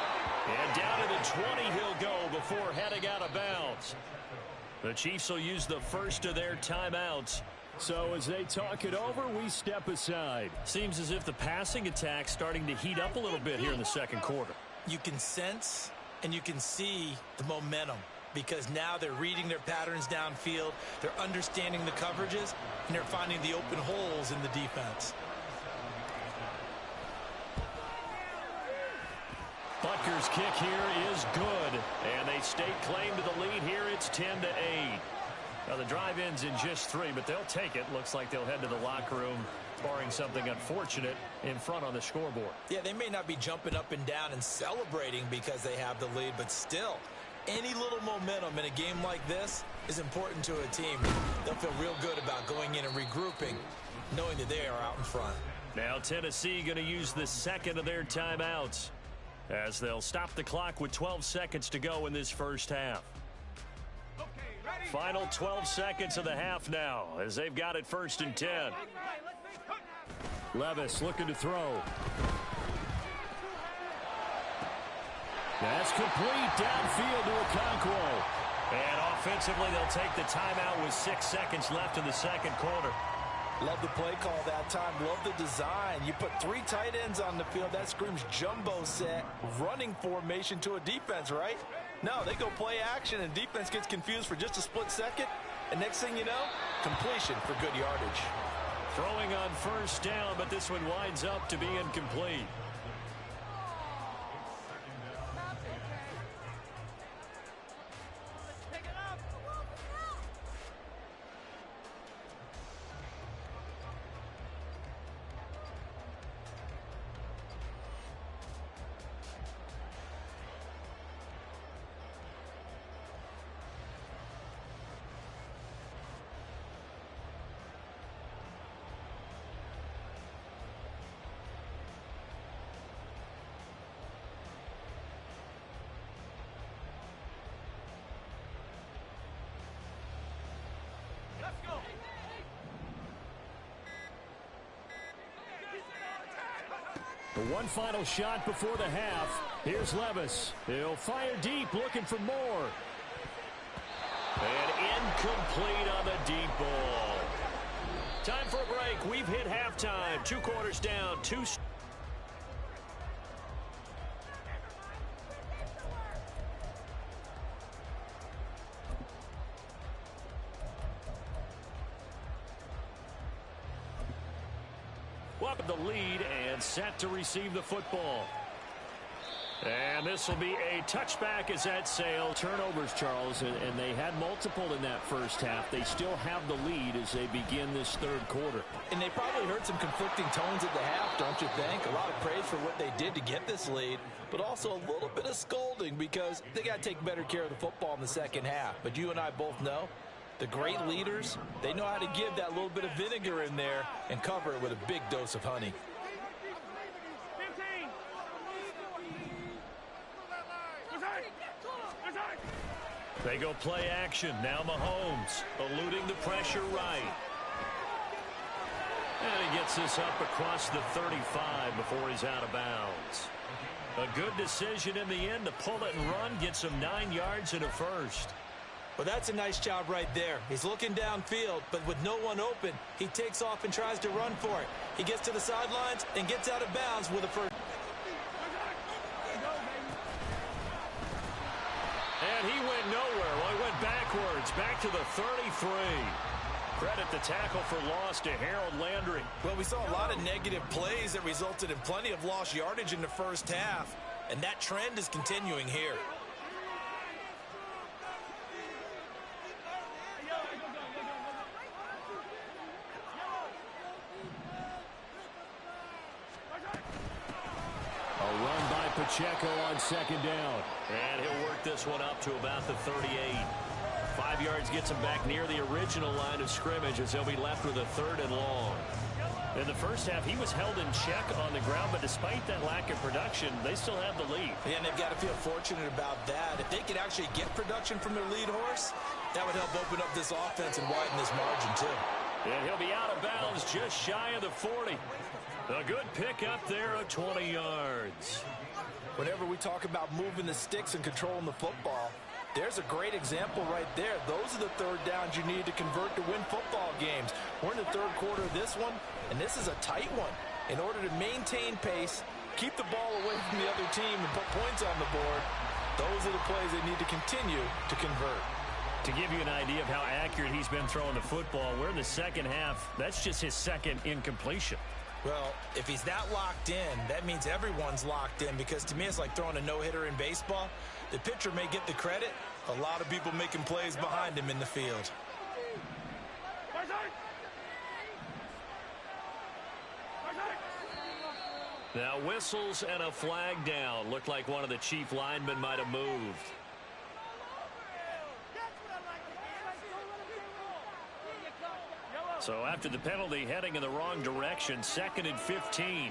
And down to the 20 he'll go before heading out of bounds. The Chiefs will use the first of their timeouts. So as they talk it over, we step aside. Seems as if the passing attack's starting to heat up a little bit here in the 2nd quarter. You can sense and you can see the momentum because now they're reading their patterns downfield, they're understanding the coverages, and they're finding the open holes in the defense. Butker's kick here is good, and they stake claim to the lead here. It's 10-8. Now the drive ends in just 3, but they'll take it. Looks like they'll head to the locker room, barring something unfortunate in front on the scoreboard. Yeah, they may not be jumping up and down and celebrating because they have the lead, but still, any little momentum in a game like this is important to a team. They'll feel real good about going in and regrouping, knowing that they are out in front. Now Tennessee going to use the 2nd of their timeouts, as they'll stop the clock with 12 seconds to go in this first half. Final 12 seconds of the half now, as they've got it 1st and 10. Levis looking to throw. That's complete downfield to Okonkwo. And offensively, they'll take the timeout with 6 seconds left in the 2nd quarter. Love the play call that time. Love the design. You put 3 tight ends on the field. That screams jumbo set, running formation to a defense, right? No, they go play action, and defense gets confused for just a split second. And next thing you know, completion for good yardage. Throwing on 1st down, but this one winds up to be incomplete. One final shot before the half. Here's Levis. He'll fire deep, looking for more. And incomplete on the deep ball. Time for a break. We've hit halftime. 2 quarters down. Welcome the lead and set to receive the football. And this will be a touchback as that sail. Turnovers, Charles, and they had multiple in that first half. They still have the lead as they begin this third quarter. And they probably heard some conflicting tones at the half, don't you think? A lot of praise for what they did to get this lead, but also a little bit of scolding because they got to take better care of the football in the second half. But you and I both know the great leaders, they know how to give that little bit of vinegar in there and cover it with a big dose of honey. They go play action. Now Mahomes eluding the pressure right. And he gets this up across the 35 before he's out of bounds. A good decision in the end to pull it and run. Gets him 9 yards and a first. Well, that's a nice job right there. He's looking downfield, but with no one open, he takes off and tries to run for it. He gets to the sidelines and gets out of bounds with a first. And he went nowhere. Well, he went backwards, back to the 33. Credit the tackle for loss to Harold Landry. Well, we saw a lot of negative plays that resulted in plenty of lost yardage in the first half, and that trend is continuing here. Pacheco on second down. And he'll work this one up to about the 38. 5 yards gets him back near the original line of scrimmage as they'll be left with a 3rd and long. In the first half, he was held in check on the ground, but despite that lack of production, they still have the lead. Yeah, and they've got to feel fortunate about that. If they could actually get production from their lead horse, that would help open up this offense and widen this margin, too. And he'll be out of bounds just shy of the 40. A good pick up there of 20 yards. Whenever we talk about moving the sticks and controlling the football, there's a great example right there. Those are the third downs you need to convert to win football games. We're in the third quarter of this one, and this is a tight one. In order to maintain pace, keep the ball away from the other team, and put points on the board, those are the plays they need to continue to convert. To give you an idea of how accurate he's been throwing the football, we're in the second half. That's just his second incompletion. Well, if he's that locked in, that means everyone's locked in, because to me it's like throwing a no-hitter in baseball. The pitcher may get the credit. A lot of people making plays behind him in the field. Now whistles and a flag down. Looked like one of the chief linemen might have moved. So after the penalty, heading in the wrong direction, 2nd and 15.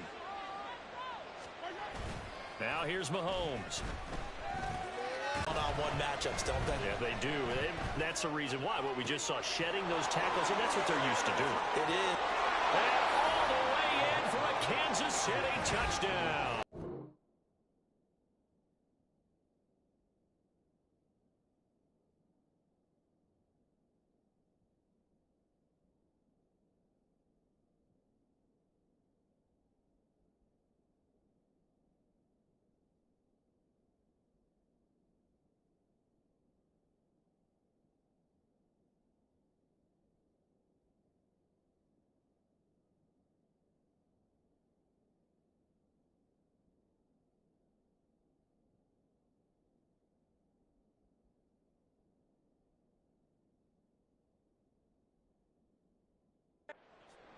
Now here's Mahomes. One-on-one matchups, don't they? Yeah, they do. That's the reason why. What we just saw, shedding those tackles, and that's what they're used to doing. It is. And all the way in for a Kansas City touchdown.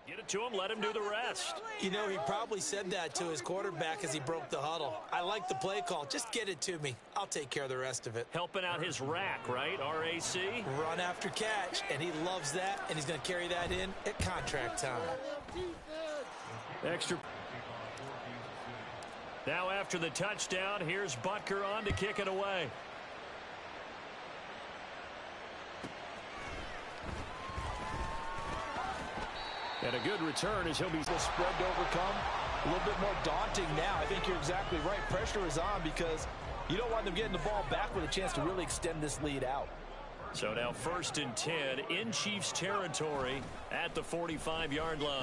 Get it to him, let him do the rest. You know, he probably said that to his quarterback as he broke the huddle. I like the play call. Just get it to me. I'll take care of the rest of it. Helping out his rack, right? RAC? Run after catch, and he loves that, and he's going to carry that in at contract time. Extra. Now after the touchdown, here's Butker on to kick it away. And a good return as he'll be spread to overcome. a little bit more daunting now. I think you're exactly right. Pressure is on because you don't want them getting the ball back with a chance to really extend this lead out. So now 1st and 10 in Chiefs territory at the 45-yard line.